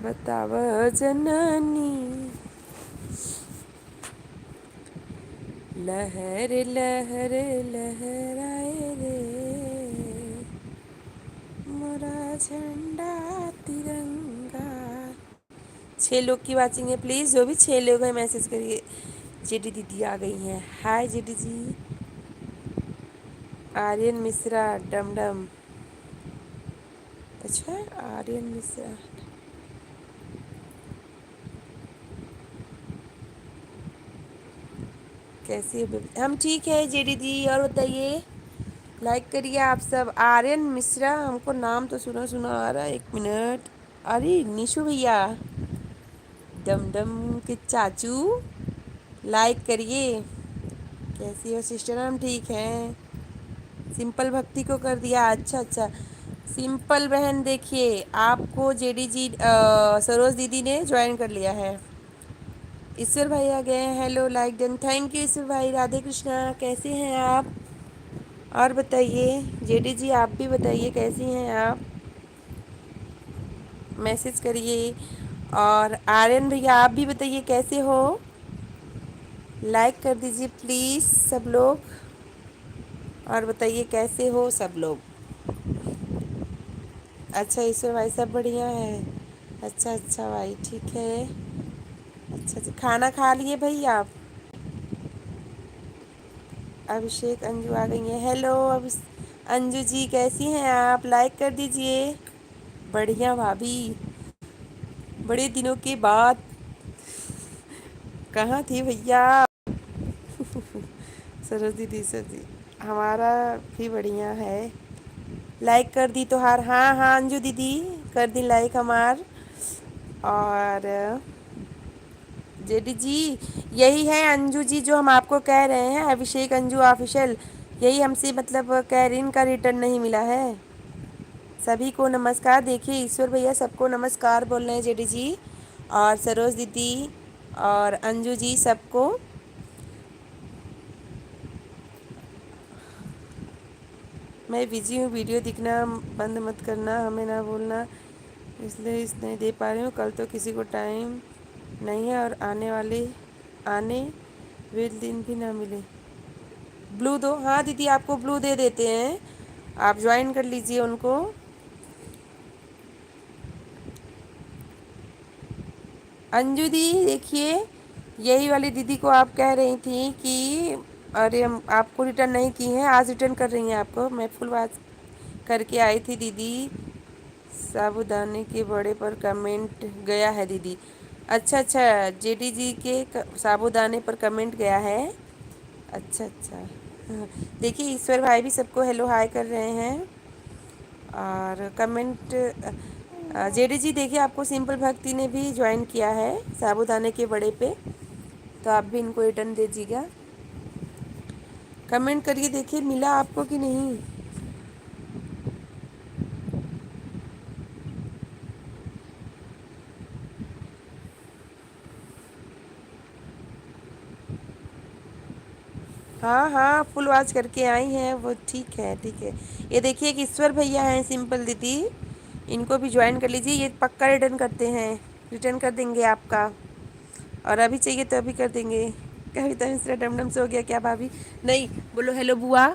[SPEAKER 1] बताव जननी लहर लहर लहराए रे मोरा झंडा तिरंगा। 6 लोग की वाचिंग है, प्लीज़ जो भी 6 लोग हैं मैसेज करिए। जेडी दीदी आ गई हैं। हाय जेडी जी। आर्यन मिश्रा डम डम। अच्छा आर्यन मिश्रा कैसी है हम ठीक है जेडी दी। और बताइए, लाइक करिए आप सब। आर्यन मिश्रा हमको नाम तो सुना सुना आ रहा है। 1 मिनट। अरे निशु भैया डम डम के चाचू लाइक करिए। कैसी हो सिस्टर? हम ठीक हैं। सिंपल भक्ति को कर दिया। अच्छा अच्छा। सिंपल बहन देखिए आपको जेडी जी सरोज दीदी ने ज्वाइन कर लिया है। ईश्वर भाई आ गए हैं। Hello like done. Thank you Ishwar भाई। राधे कृष्णा। कैसे हैं आप? और बताइए जेडी जी आप भी बताइए कैसी हैं आप? मैसेज करिए। और आर्यन भैया आप भी बताइए कैसे हो? लाइक कर दीजिए प्लीज़ सब लोग। और बताइए कैसे हो सब लोग? अच्छा ईश्वर भाई सब बढ़िया है। अच्छा अच्छा भाई ठीक है। अच्छा अच्छा खाना खा लिए भाई आप? अभिषेक अंजू आ गई हैं। हेलो अंजू जी कैसी हैं आप? लाइक कर दीजिए। बढ़िया भाभी, बड़े दिनों के बाद। कहाँ थी भैया? सरोज दीदी सर जी हमारा भी बढ़िया है। लाइक कर दी तो हार। हाँ हाँ अंजू दीदी कर दी लाइक हमार। और जेडी जी यही है अंजू जी जो हम आपको कह रहे हैं, अभिषेक अंजू ऑफिशियल। यही हमसे मतलब कह रही, इनका रिटर्न नहीं मिला है। सभी को नमस्कार। देखिए ईश्वर भैया सबको नमस्कार बोल रहे हैं जेडी जी। और सरोज दीदी और अंजू जी सबको। मैं बिजी हूँ, वीडियो दिखना बंद मत करना, हमें ना बोलना इसलिए इस नहीं दे पा रही हूँ। कल तो किसी को टाइम नहीं है और आने वाले दिन भी ना मिले। ब्लू दो। हाँ दीदी आपको ब्लू दे देते हैं, आप ज्वाइन कर लीजिए उनको। अंजू दी देखिए यही वाली दीदी को आप कह रही थी कि अरे हम आपको रिटर्न नहीं की हैं, आज रिटर्न कर रही हैं आपको। मैं फुल बात करके आई थी दीदी। साबूदाने के बड़े पर कमेंट गया है दीदी। अच्छा अच्छा जेडी जी के साबूदाने पर कमेंट गया है। अच्छा अच्छा। हाँ, देखिए ईश्वर भाई भी सबको हेलो हाय कर रहे हैं। और कमेंट जेडी जी देखिए आपको सिंपल भक्ति ने भी ज्वाइन किया है साबूदाने के बड़े पे, तो आप भी इनको रिटर्न दीजिएगा। कमेंट करिए देखिए मिला आपको कि नहीं। हाँ हाँ फुल वॉच करके आई हैं वो। ठीक है ठीक है। ये देखिए कि ईश्वर भैया हैं सिंपल दीदी, इनको भी ज्वाइन कर लीजिए। ये पक्का रिटर्न करते हैं, रिटर्न कर देंगे आपका। और अभी चाहिए तो अभी कर देंगे। कविता मिश्रा डमडम से हो गया क्या भाभी? नहीं बोलो हेलो बुआ।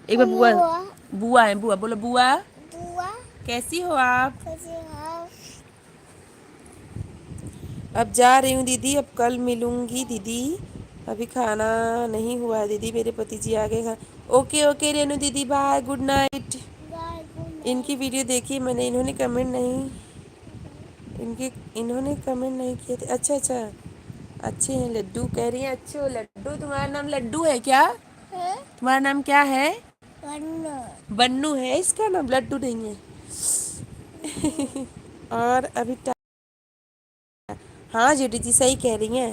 [SPEAKER 1] एक बार बुआ।
[SPEAKER 2] बुआ
[SPEAKER 1] बुआ है बुआ, बोलो बुआ।
[SPEAKER 2] बुआ
[SPEAKER 1] कैसी हो आप?
[SPEAKER 2] कैसे हो?
[SPEAKER 1] अब जा रही हूँ दीदी, अब कल मिलूंगी दीदी। अभी खाना नहीं हुआ है दीदी, मेरे पति जी आ गए खा। ओके ओके रेनू दीदी bye good night.
[SPEAKER 2] Bye good
[SPEAKER 1] इनकी वीडियो देखी मैंने, इन्होंने कमेंट नहीं, इनके इन्होंने कमेंट नहीं किए थे। अच्छा अच्छा अच्छे हैं लड्डू कह रही हैं। अच्छे हो लड्डू? तुम्हारा नाम लड्डू है क्या?
[SPEAKER 2] नाइट।
[SPEAKER 1] तुम्हारा नाम क्या है?
[SPEAKER 2] बन्नो
[SPEAKER 1] बन्नू है, इसका नाम लड्डू नहीं है। और अभी हाँ जेडी जी सही कह रही हैं।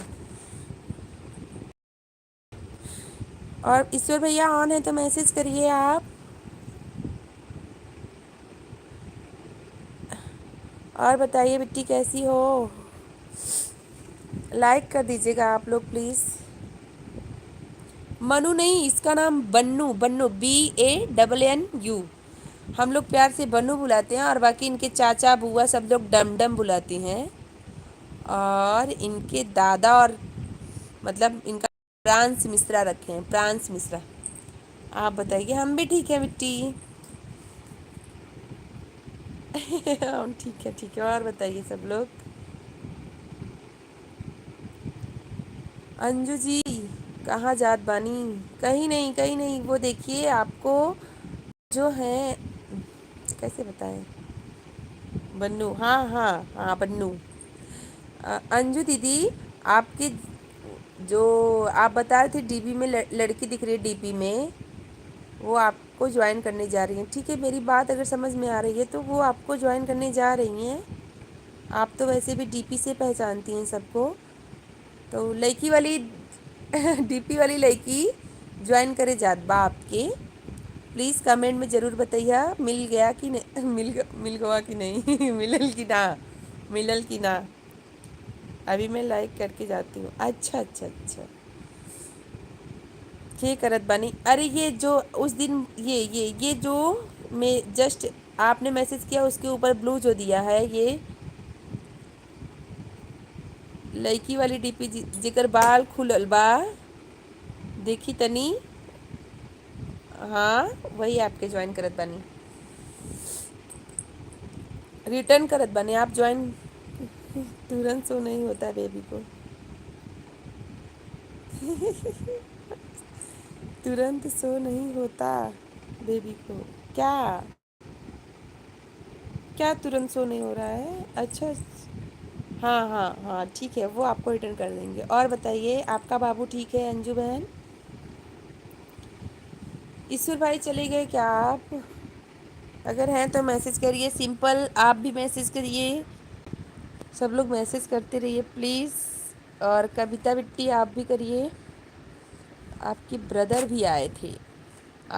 [SPEAKER 1] और ईश्वर भैया ऑन है तो मैसेज करिए आप। और बताइए बिट्टी कैसी हो। लाइक कर दीजिएगा आप लोग प्लीज़। मनु नहीं, इसका नाम बन्नू, बन्नू BANNU। हम लोग प्यार से बन्नू बुलाते हैं और बाकी इनके चाचा बुआ सब लोग डम डम बुलाते हैं। और इनके दादा और मतलब इनका प्रांस मिश्रा रखे हैं, प्रांस मिश्रा। आप बताइए। हम भी ठीक है बिट्टी। हम ठीक है। और बताइए सब लोग। अंजू जी कहाँ जात बानी। कहीं नहीं कहीं नहीं, वो देखिए आपको जो है, कैसे बताएं। बन्नू, हाँ हाँ हाँ बन्नू। अंजू दीदी, आपके जो आप बता रहे थे डीपी में लड़की दिख रही है डीपी में, वो आपको ज्वाइन करने जा रही हैं। ठीक है, मेरी बात अगर समझ में आ रही है तो वो आपको ज्वाइन करने जा रही हैं। आप तो वैसे भी डीपी से पहचानती हैं सबको। तो लड़की वाली डीपी वाली लड़की ज्वाइन करे जात बा आपके। प्लीज़ कमेंट में ज़रूर बताइए मिल गया कि नहीं, मिल गया कि नहीं। मिलल कि ना, मिलल कि ना। अभी मैं लाइक करके जाती हूँ। अच्छा अच्छा अच्छा। ये करत बानी। अरे ये जो उस दिन ये जो मैं जस्ट आपने मैसेज किया उसके ऊपर ब्लू जो दिया है, ये लड़की वाली डीपी जिकर बाल खुलल बा, देखी तनी। हाँ वही आपके ज्वाइन करत बानी, रिटर्न करत बानी आप ज्वाइन। तुरंत सो नहीं होता है बेबी को। तुरंत सो नहीं होता बेबी को। क्या क्या तुरंत सो नहीं हो रहा है? अच्छा। हाँ हाँ हाँ ठीक है, वो आपको रिटर्न कर देंगे। और बताइए आपका बाबू ठीक है अंजू बहन? ईश्वर भाई चले गए क्या आप? अगर हैं तो मैसेज करिए, सिंपल आप भी मैसेज करिए। सब लोग मैसेज करते रहिए प्लीज़। और कविता बिट्टी आप भी करिए। आपके ब्रदर भी आए थे,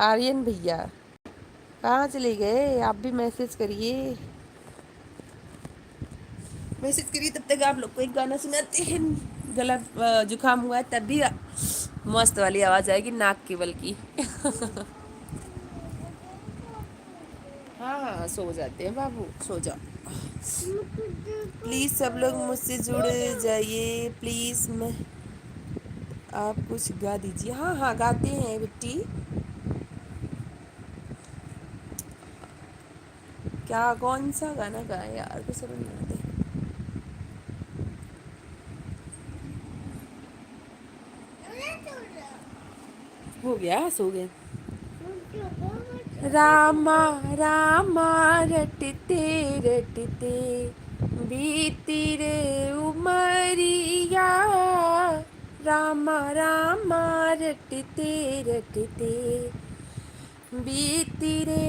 [SPEAKER 1] आर्यन भैया कहाँ चले गए? आप भी मैसेज करिए, मैसेज करिए। तब तक आप लोग को एक गाना सुनाते हैं। गला जुकाम हुआ है तब भी मस्त वाली आवाज़ आएगी नाक केवल की। हाँ हाँ सो जाते हैं बाबू, सो जाओ। प्लीज़ सब लोग मुझसे जुड़ जाइए प्लीज़। मैं आप कुछ गा दीजिए। हाँ हाँ गाते हैं बिट्टी। क्या कौन सा गाना गाए यार, कुछ समझ नहीं आते। हो गया, सो गए। रामा रामा रटते रटते बीती रे उमरिया। रामा रामा रटते रटते बीती रे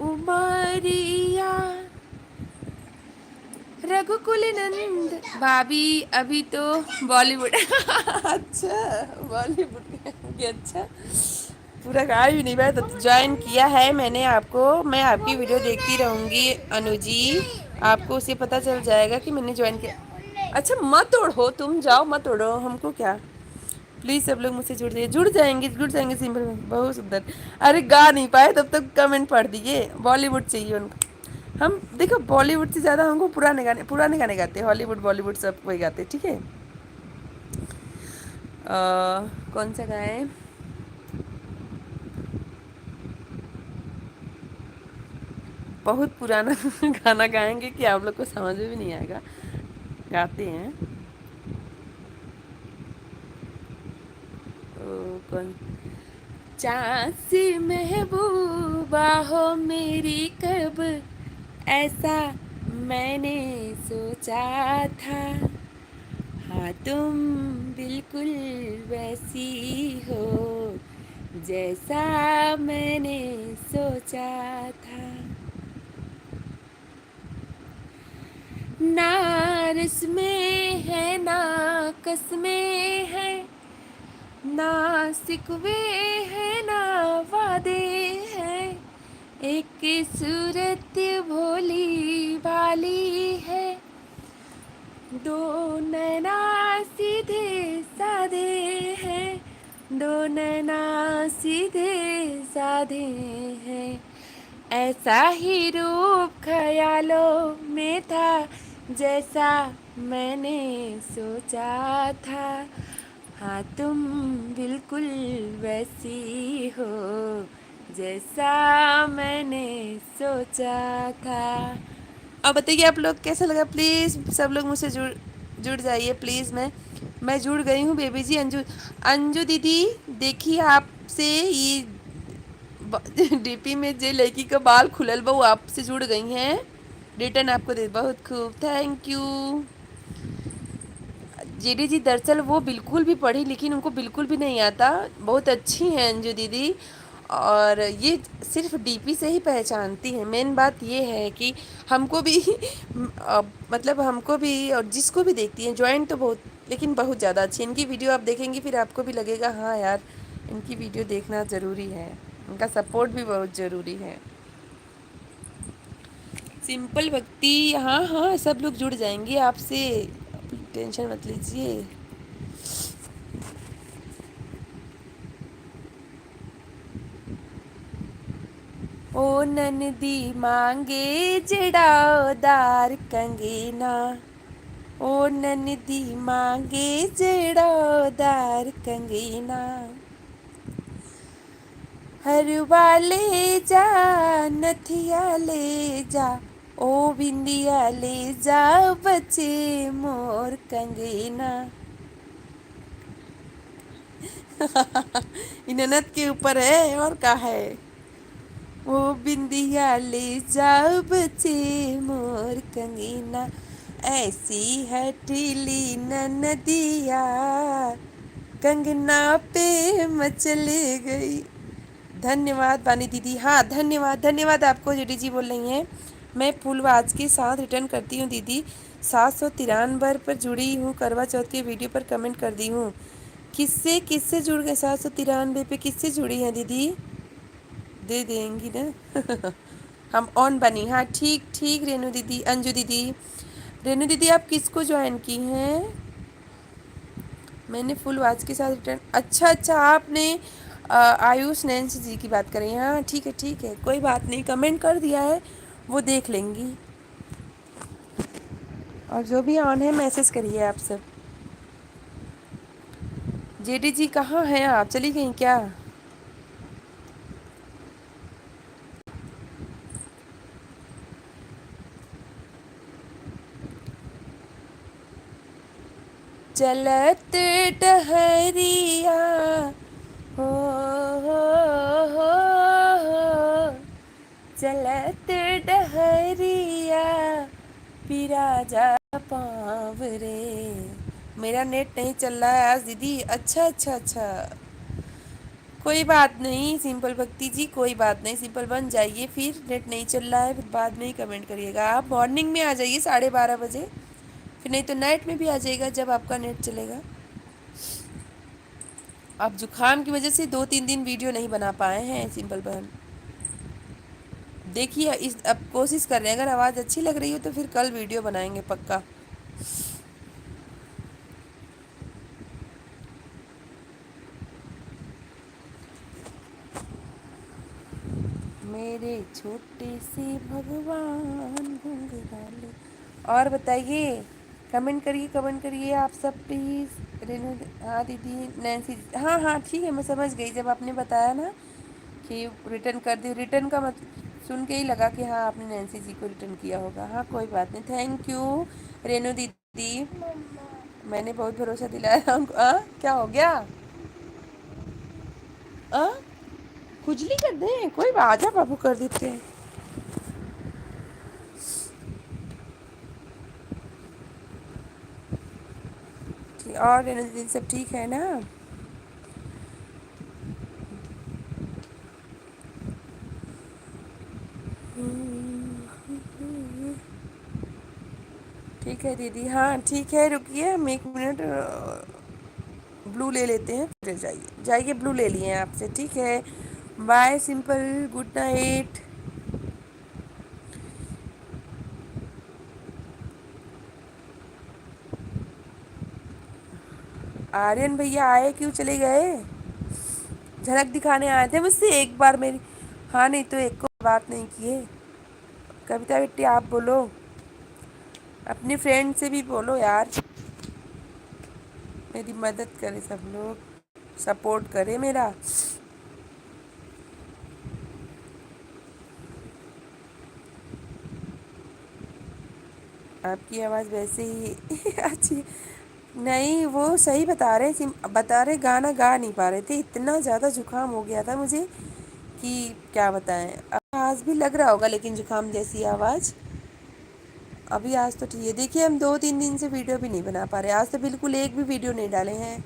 [SPEAKER 1] उमरिया। रघुकुल नंद भाभी अभी तो बॉलीवुड। अच्छा बॉलीवुड के, अच्छा पूरा गा भी नहीं पाया तो ज्वाइन किया है मैंने आपको। मैं आपकी वीडियो देखती रहूँगी अनुजी, आपको उससे पता चल जाएगा कि मैंने ज्वाइन किया। अच्छा मत ओढ़ो, तुम जाओ मत ओढ़ो, हमको क्या। प्लीज़ सब लोग मुझसे जुड़ जाएंगे सिंपल में। बहुत सुंदर। अरे गा नहीं पाए तब तक कमेंट पढ़ दिए, बॉलीवुड चाहिए उनको। हम देखो बॉलीवुड से ज़्यादा हमको पुराने गाने गाते हैं। हॉलीवुड बॉलीवुड सब वही गाते हैं। ठीक है, कौन सा गाएं? बहुत पुराना गाना गाएंगे कि आप लोग को समझ में भी नहीं आएगा। गाते हैं। कौन? चांसी महबूबा हो मेरी कब ऐसा मैंने सोचा था। हाँ तुम बिल्कुल वैसी हो जैसा मैंने सोचा था। ना रस में है ना कस में है, ना सिकवे हैं ना वादे हैं, एक सूरत भोली भाली है, दो नैना सीधे साधे हैं, दो नैना सीधे साधे हैं, ऐसा ही रूप ख्यालों में था जैसा मैंने सोचा था, हाँ तुम बिल्कुल वैसी हो जैसा मैंने सोचा था। अब बताइए आप लोग कैसा लगा, प्लीज़ सब लोग मुझसे जुड़ जुड़ जाइए प्लीज़। मैं जुड़ गई हूँ बेबी जी। अंजू अंजू दीदी देखिए आपसे ये डीपी में जे लड़की का बाल खुलल बा वो आपसे जुड़ गई हैं। रिटर्न आपको दे बहुत खूब, थैंक यू। जेडी जी दरअसल वो बिल्कुल भी पढ़ी लेकिन उनको बिल्कुल भी नहीं आता, बहुत अच्छी हैं अंजू दीदी, और ये सिर्फ डीपी से ही पहचानती हैं। मेन बात ये है कि हमको भी मतलब हमको भी और जिसको भी देखती हैं जॉइंट तो बहुत, लेकिन बहुत ज़्यादा अच्छी इनकी वीडियो आप देखेंगी फिर आपको भी लगेगा हाँ यार इनकी वीडियो देखना ज़रूरी है, इनका सपोर्ट भी बहुत ज़रूरी है। सिंपल भक्ति, हाँ हाँ सब लोग जुड़ जाएंगे आपसे, टेंशन मत लीजिए। ओ ननदी मांगे जड़ा उदार कंगीना, ओ ननदी मांगे जड़ा उदार कंगीना, हरवा ले जा नथिया ले जा, ओ बिंदिया ले जा बचे मोर कंगीना। इन ननद के ऊपर है और का है। ओ बिंदिया ले जाओ बचे मोर कंगीना, ऐसी हठीली ननदिया कंगना पे मचले गई। धन्यवाद बानी दीदी, हाँ धन्यवाद धन्यवाद आपको जेडी जी बोल रही हैं। मैं फूलवाज के साथ रिटर्न करती हूँ दीदी, 793 पर जुड़ी हूँ, करवा चौथ के वीडियो पर कमेंट कर दी हूँ। किससे किससे जुड़ गए 793 पे, किससे जुड़ी हैं दीदी, दे देंगी ना। हम ऑन बनी, हाँ ठीक ठीक रेनू दीदी, अंजू दीदी। रेनू दीदी आप किसको ज्वाइन की हैं? मैंने फुल वाच के साथ रिटर्न, अच्छा अच्छा आपने आयुष नैन्सी जी की बात करें, हाँ ठीक है कोई बात नहीं, कमेंट कर दिया है वो देख लेंगी। और जो भी ऑन है मैसेज करिए आप सब। जेडी जी कहाँ हैं आप, चली गई क्या? चलत डहरिया हो, हो, हो, हो, चलत डहरिया पिरा जा पाँव रे। मेरा नेट नहीं चल रहा है आज दीदी, अच्छा, कोई बात नहीं सिंपल भक्ति जी, कोई बात नहीं, सिंपल बन जाइए, फिर नेट नहीं चल रहा है फिर बाद में ही कमेंट करिएगा। आप मॉर्निंग में आ जाइए 12:30 बजे, फिर नहीं तो नाइट में भी आ जाइएगा जब आपका नेट चलेगा। आप जुकाम की वजह से 2-3 दिन वीडियो नहीं बना पाए हैं सिंपल बहन। देखिए इस अब कोशिश कर रहे हैं, अगर आवाज़ अच्छी लग रही हो तो फिर कल वीडियो बनाएंगे पक्का। मेरे छोटे से भगवान घुंघराले। और बताइए, कमेंट करिए आप सब प्लीज़। रेनू, हाँ दीदी नैन्सी, हाँ हाँ ठीक है मैं समझ गई, जब आपने बताया ना कि रिटर्न कर दी, रिटर्न का मत सुन के ही लगा कि हाँ आपने नैन्सी जी को रिटर्न किया होगा। हाँ कोई बात नहीं, थैंक यू रेनू दीदी, मैंने बहुत भरोसा दिलाया उनको। क्या हो गया? आ? खुजली कर दें, कोई बात, आजा बाबू कर देते हैं। और रेनू दीदी सब ठीक है ना? ठीक है दीदी, हाँ ठीक है रुकिए हम 1 मिनट ब्लू ले लेते हैं, फिर जाइए जाइए, ब्लू ले लिए हैं आपसे, ठीक है। Bye simple, good night. Aryan भैया आए, क्यों चले गए? झलक दिखाने आए थे मुझसे एक बार मेरी, हाँ नहीं तो एक को बात नहीं किए। कविता बेटी आप बोलो, अपनी फ्रेंड से भी बोलो यार, मेरी मदद करे सब लोग, सपोर्ट करे मेरा। आपकी आवाज़ वैसे ही अच्छी, नहीं वो सही बता रहे, बता रहे गाना गा नहीं पा रहे थे, इतना ज़्यादा जुकाम हो गया था मुझे कि क्या बताएं। आवाज़ भी लग रहा होगा लेकिन जुकाम जैसी आवाज़। अभी आज तो ठीक है, देखिए हम 2-3 दिन से वीडियो भी नहीं बना पा रहे, आज तो बिल्कुल एक भी वीडियो नहीं डाले हैं।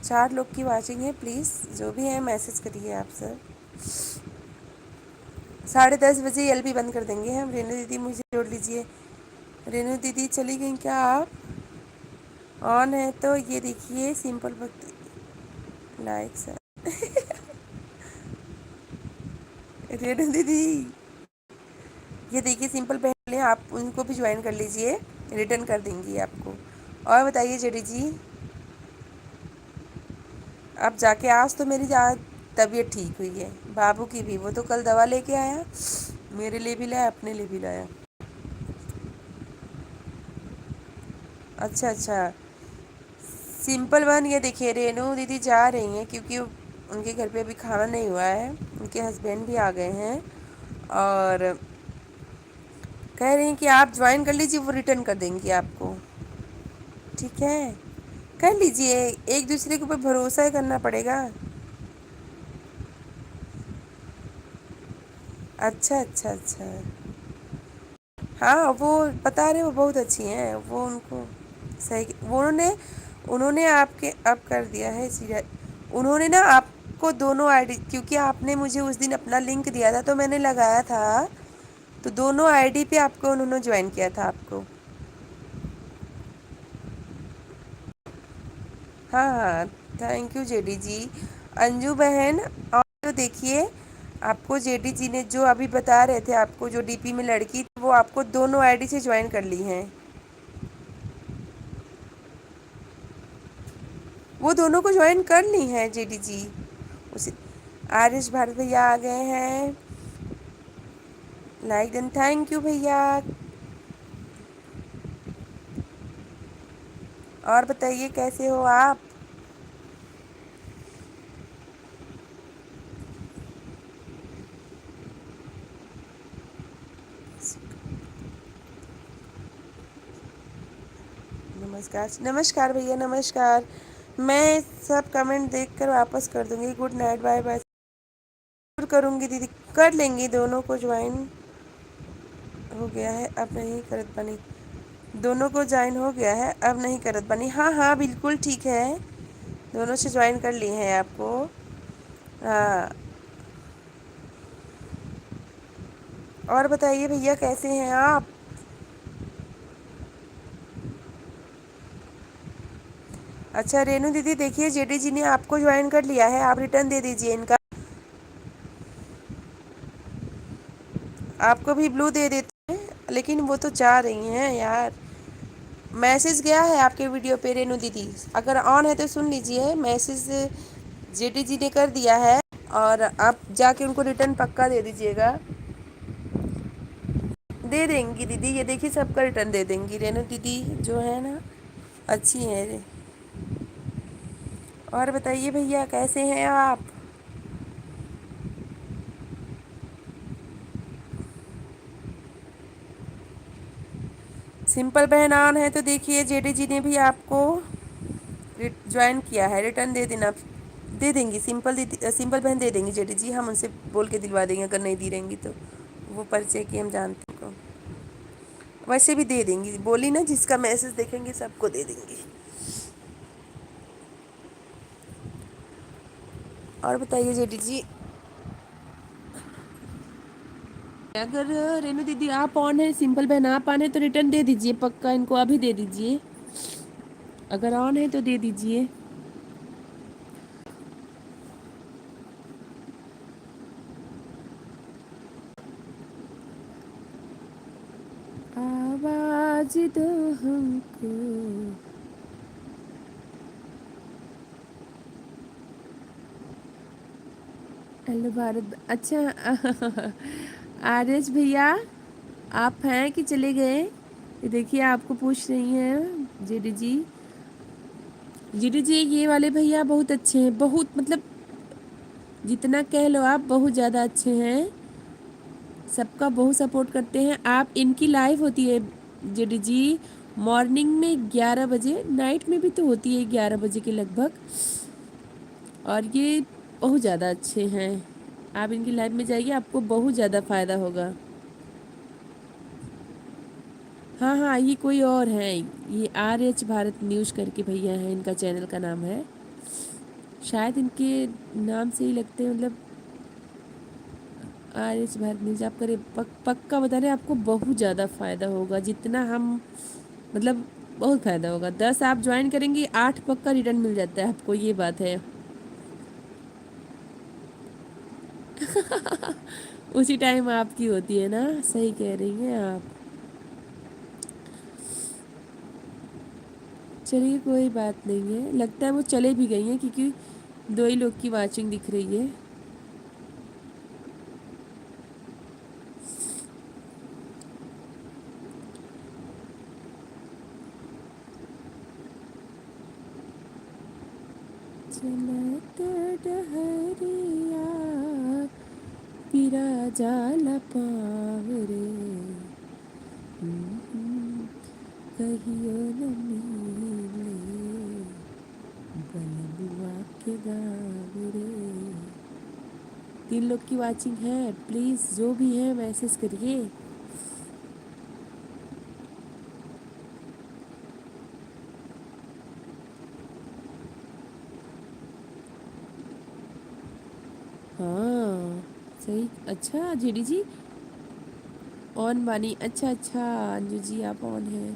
[SPEAKER 1] चार लोग की वाचिंग है, प्लीज़ जो भी है मैसेज करिए आप सर। 10:30 बजे एलबी बंद कर देंगे हम। रेनू दीदी मुझे जोड़ लीजिए। रेनू दीदी चली गई क्या आप? ऑन है तो ये देखिए सिंपल भक्ति लाइक सर। रेनू दीदी ये देखिए सिंपल बहन हैं, आप उनको भी ज्वाइन कर लीजिए, रिटर्न कर देंगी आपको। और बताइए जेडी जी, अब जाके आज तो मेरी तबीयत ठीक हुई है, बाबू की भी, वो तो कल दवा लेके आया, मेरे लिए भी लाया, अपने लिए भी लाया। अच्छा अच्छा, सिंपल वन, ये देखिए रेनू दीदी जा रही हैं क्योंकि उनके घर पे अभी खाना नहीं हुआ है, उनके हस्बैंड भी आ गए हैं और कह रही हैं कि आप ज्वाइन कर लीजिए, वो रिटर्न कर देंगी आपको, ठीक है। कर लीजिए, एक दूसरे के ऊपर भरोसा ही करना पड़ेगा। अच्छा अच्छा अच्छा, हाँ वो बता रहे, वो बहुत अच्छी हैं, वो उनको सही, वो उन्होंने आपके अब कर दिया है सीरियल, उन्होंने ना आपको दोनों आईडी, क्योंकि आपने मुझे उस दिन अपना लिंक दिया था तो मैंने लगाया था, तो दोनों आईडी पे आपको उन्होंने ज्वाइन किया था आपको। हाँ हाँ, थैंक यू जेडी जी। अंजू बहन, और तो देखिए आपको जेडी जी ने जो अभी बता रहे थे, आपको जो डीपी में लड़की थी, वो आपको दोनों आईडी से ज्वाइन कर ली हैं, वो दोनों को ज्वाइन कर ली हैं जेडी जी। उसे आरिश भारत भैया आ गए हैं, लाइक देन, थैंक यू भैया। और बताइए कैसे हो आप? नमस्कार नमस्कार भैया, नमस्कार। मैं सब कमेंट देखकर वापस कर दूंगी, गुड नाइट, बाय बाय। जरूर करूंगी दीदी, कर लेंगी, दोनों को ज्वाइन हो गया है, अब नहीं करत बनी, दोनों को ज्वाइन हो गया है, अब नहीं करत बनी, हाँ हाँ बिल्कुल ठीक है, दोनों से ज्वाइन कर ली हैं आपको। हाँ, और बताइए भैया कैसे हैं आप? अच्छा रेनू दीदी देखिए, जेडी जी ने आपको ज्वाइन कर लिया है, आप रिटर्न दे दीजिए इनका, आपको भी ब्लू दे देते हैं, लेकिन वो तो जा रही हैं यार। मैसेज गया है आपके वीडियो पे रेनू दीदी, अगर ऑन है तो सुन लीजिए, मैसेज जेडी जी ने कर दिया है, और आप जाके उनको रिटर्न पक्का दे दीजिएगा। दे देंगी दीदी, ये देखिए सबका रिटर्न दे देंगी, रेनू दीदी जो है ना अच्छी है। और बताइए भैया कैसे हैं आप? सिंपल बहन ऑन है तो देखिए जेडी जी ने भी आपको ज्वाइन किया है, रिटर्न दे देना, दे देंगी, सिंपल दीदी, सिंपल बहन दे देंगी जेडी जी, हम उनसे बोल के दिलवा देंगे अगर नहीं दी रहेंगी तो, वो परिचय की हम जानते हैं को, वैसे भी दे देंगी, बोली ना जिसका मैसेज देखेंगे सबको दे देंगी। और बताइए जेडी जी। अगर रेनू दीदी आप ऑन है, सिंपल बहन आप ऑन है तो रिटर्न दे दीजिए पक्का, इनको अभी दे दीजिए। अगर ऑन है तो दे दीजिए। आवाज दो हमको। हेलो भारत, अच्छा आर्यस भैया आप हैं कि चले गए? ये देखिए आपको पूछ रही हैं जेडी जी। जेडी जी ये वाले भैया बहुत अच्छे हैं, बहुत मतलब जितना कह लो आप बहुत ज़्यादा अच्छे हैं, सबका बहुत सपोर्ट करते हैं। आप इनकी लाइव होती है जेडी जी मॉर्निंग में 11 बजे, नाइट में भी तो होती है 11 बजे के लगभग, और ये बहुत ज़्यादा अच्छे हैं। आप इनकी लाइव में जाइए, आपको बहुत ज़्यादा फ़ायदा होगा। हाँ हाँ, ये कोई और है, ये RH भारत न्यूज़ करके भैया हैं, इनका चैनल का नाम है, शायद इनके नाम से ही लगते हैं, मतलब RH भारत न्यूज़। आप करें पक्का बता रहे हैं, आपको बहुत ज़्यादा फ़ायदा होगा, जितना हम मतलब बहुत फ़ायदा होगा। 10 आप ज्वाइन करेंगी, 8 पक्का रिटर्न मिल जाता है आपको, ये बात है। उसी टाइम आपकी होती है ना, सही कह रही हैं आप। चलिए कोई बात नहीं है, लगता है वो चले भी गई हैं क्योंकि 2 ही लोग की वाचिंग दिख रही है। चलत डहरिया पिरा जाला पाव रे, कहियो न मिले बलबुआ के गाँव रे। 3 लोग की वाचिंग है, प्लीज़ जो भी है मैसेज करिए। हाँ सही, अच्छा जेडी जी ऑन बानी, अच्छा अच्छा अंजू जी आप ऑन हैं।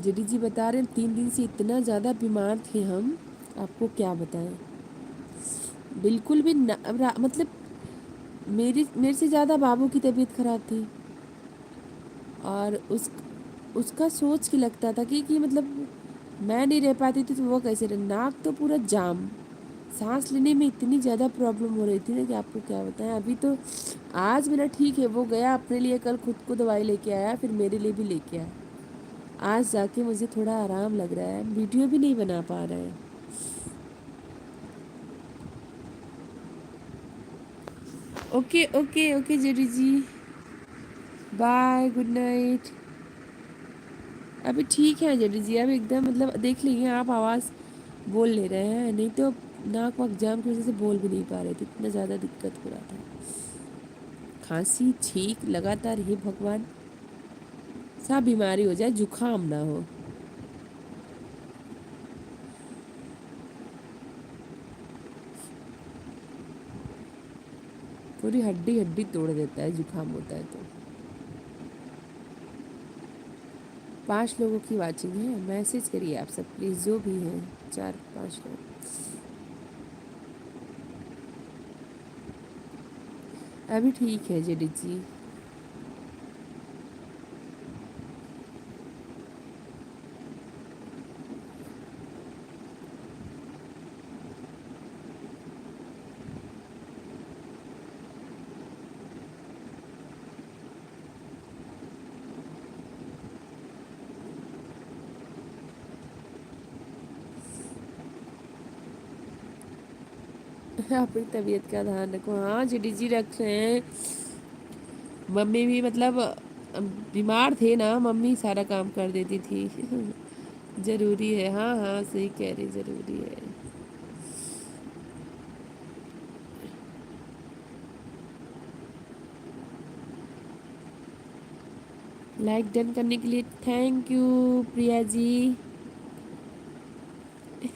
[SPEAKER 1] जेडी जी बता रहे हैं 3 दिन से इतना ज़्यादा बीमार थे हम, आपको क्या बताएं। बिल्कुल भी मतलब मेरे से ज़्यादा बाबू की तबीयत ख़राब थी, और उसका सोच के लगता था कि मतलब मैं नहीं रह पाती थी तो वो कैसे रहे। नाक तो पूरा जाम, सांस लेने में इतनी ज़्यादा प्रॉब्लम हो रही थी ना कि आपको क्या बताएं। अभी तो आज मेरा ठीक है, वो गया अपने लिए, कल खुद को दवाई लेके आया, फिर मेरे लिए भी लेके आया। आज जाके मुझे थोड़ा आराम लग रहा है, वीडियो भी नहीं बना पा रहे हैं। ओके ओके ओके जेडी जी, बाय, गुड नाइट। अभी ठीक है जेडी जी, अब एकदम मतलब देख लीजिए आप, आवाज़ बोल ले रहे हैं, नहीं तो नाक वाक जाम की वजह से बोल भी नहीं पा रहे थे, इतना ज़्यादा दिक्कत हो रहा था। खांसी छींक लगातार, हे भगवान, सब बीमारी हो जाए, जुकाम ना हो। पूरी हड्डी हड्डी तोड़ देता है जुकाम होता है तो। 5 लोगों की वाचिंग है, मैसेज करिए आप सब प्लीज़, जो भी हैं 4-5 लोग। अभी ठीक है जेडी जी। अपनी तबीयत का ध्यान रखो। हाँ जेडी जी रख रहे हैं, मम्मी भी मतलब बीमार थे ना, मम्मी सारा काम कर देती थी। ज़रूरी है, हाँ हाँ सही कह रही, ज़रूरी है। लाइक डन करने के लिए थैंक यू प्रिया जी।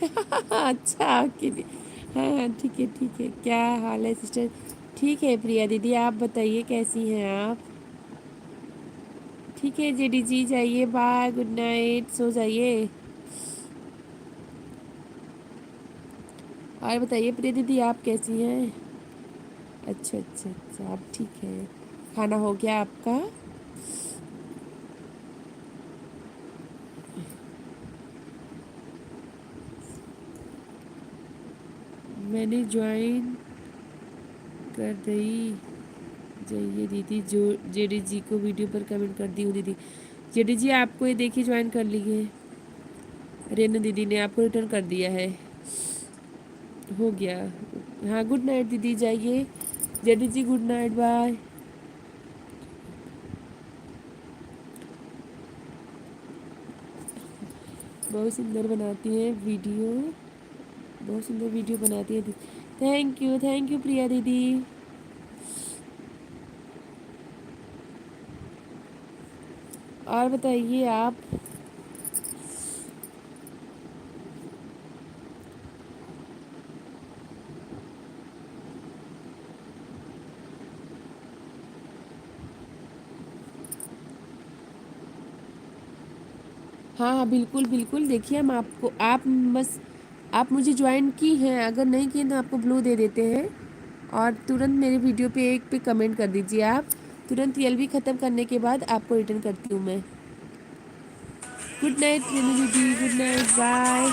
[SPEAKER 1] अच्छा आपके लिए। हाँ हाँ, ठीक है। क्या हाल है सिस्टर? ठीक है प्रिया दीदी, आप बताइए कैसी हैं आप? ठीक है जेडी जी, जाइए, बाय, गुड नाइट, सो जाइए। और बताइए प्रिया दीदी, आप कैसी हैं? अच्छा, आप ठीक है। खाना हो गया आपका? मैंने ज्वाइन कर रही। जाइए दीदी, जो जेडी जी को वीडियो पर कमेंट कर दी हूँ दीदी। जेडी जी आपको ये देखिए ज्वाइन कर ली है। रेनू दीदी ने आपको रिटर्न कर दिया है। हो गया। हाँ गुड नाइट दीदी, जाइए। जेडी जी गुड नाइट, बाय। बहुत सुंदर बनाती हैं वीडियो। बहुत सुंदर वीडियो बनाती है दीदी। थैंक यू प्रिया दीदी। और बताइए आप। हाँ हाँ बिल्कुल देखिए, हम आपको, आप बस, आप मुझे ज्वाइन की हैं, अगर नहीं की तो आपको ब्लू दे देते हैं। और तुरंत मेरे वीडियो पे एक पे कमेंट कर दीजिए आप। तुरंत एलबी ख़त्म करने के बाद आपको रिटर्न करती हूँ मैं। गुड नाइट रेनू दीदी, गुड नाइट, बाय।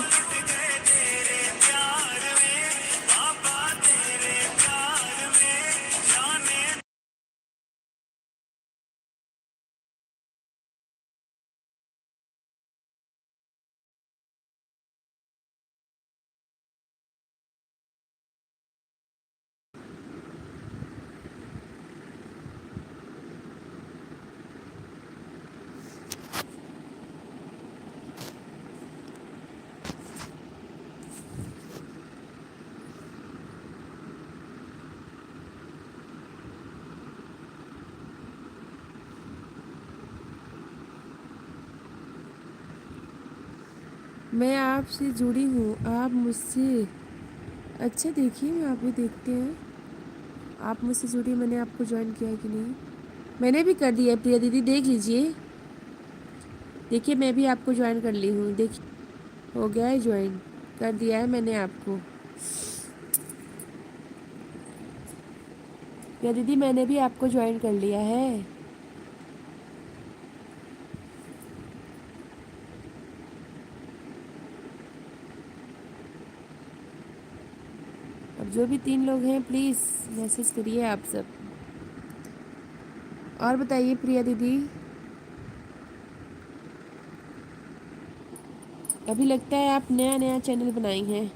[SPEAKER 1] मैं आपसे जुड़ी हूँ, आप मुझसे। अच्छा देखिए, मैं आप भी देखते हैं। आप मुझसे जुड़ी, मैंने आपको ज्वाइन किया है कि नहीं? मैंने भी कर दिया है प्रिया दीदी, देख लीजिए। देखिए मैं भी आपको ज्वाइन कर ली हूँ, देखिए हो गया है ज्वाइन। कर दिया है मैंने आपको। प्रिया दीदी मैंने भी आपको ज्वाइन कर लिया है। अब जो भी 3 लोग हैं प्लीज़ मैसेज करिए आप सब। और बताइए प्रिया दीदी। अभी लगता है आप नया नया चैनल बनाई हैं।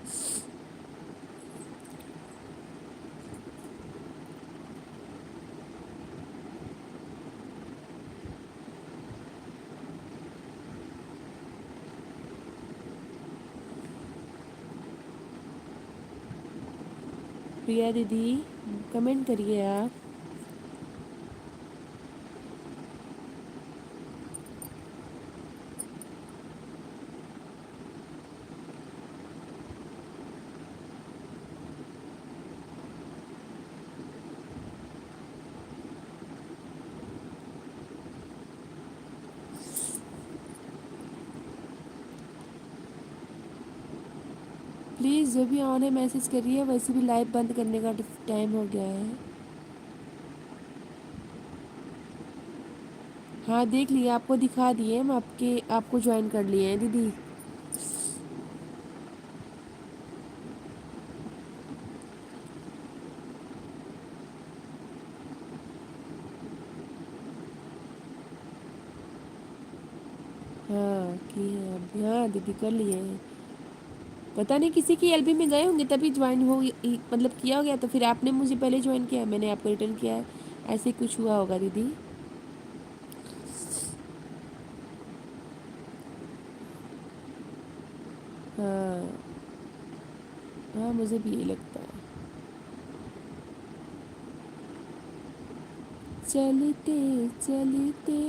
[SPEAKER 1] प्रिया दीदी कमेंट करिए आप। प्लीज़ जो भी ऑन है मैसेज करिए, वैसे भी लाइव बंद करने का टाइम हो गया है। हाँ देख लिए, आपको दिखा दिए हम, आपको ज्वाइन कर लिए हैं दीदी। हाँ की है अभी, हाँ दीदी कर लिए हैं। पता नहीं किसी की एलबी में गए होंगे तभी ज्वाइन हो, मतलब किया हो गया, तो फिर आपने मुझे पहले ज्वाइन किया, मैंने आपको रिटर्न किया है। ऐसे कुछ हुआ होगा दीदी। हाँ हाँ, मुझे भी यही लगता है। चलते चलते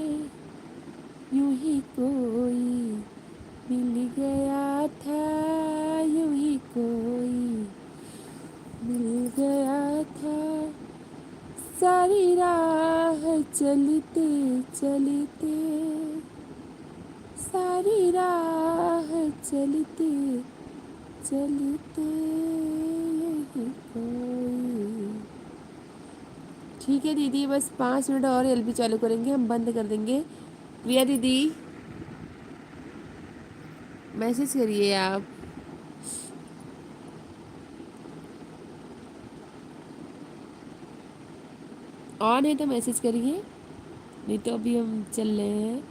[SPEAKER 1] यूं ही कोई मिल गया था यूं ही कोई, मिल गया था सारी राह चलते चलते, सारी राह चलते चलते यही कोई। ठीक है दीदी, बस 5 मिनट और एलबी चालू करेंगे, हम बंद कर देंगे। प्रिया दीदी मैसेज करिए आप। ऑन है तो मैसेज करिए, नहीं तो अभी हम चल रहे हैं।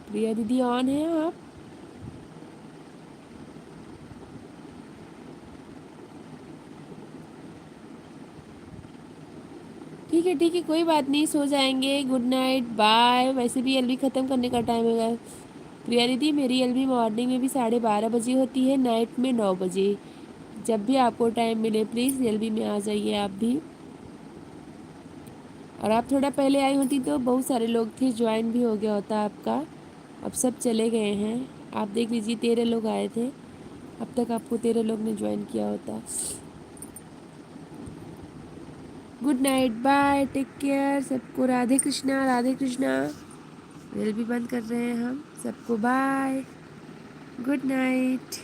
[SPEAKER 1] प्रिया दीदी ऑन है आप? ठीक है कोई बात नहीं, सो जाएंगे। Good night, bye. वैसे भी एलबी ख़त्म करने का टाइम है। प्रिया दीदी मेरी एलबी मॉर्निंग में भी 12:30 बजे होती है, नाइट में 9 बजे। जब भी आपको टाइम मिले प्लीज़ एलबी में आ जाइए आप भी। और आप थोड़ा पहले आई होती तो बहुत सारे लोग थे, ज्वाइन भी हो गया होता आपका। अब सब चले गए हैं। आप देख लीजिए 13 लोग आए थे, अब तक आपको 13 लोग ने ज्वाइन किया होता। Good night, bye, take care सबको। राधे कृष्णा, राधे कृष्णा। रेल भी बंद कर रहे हैं हम सबको। Bye, good night.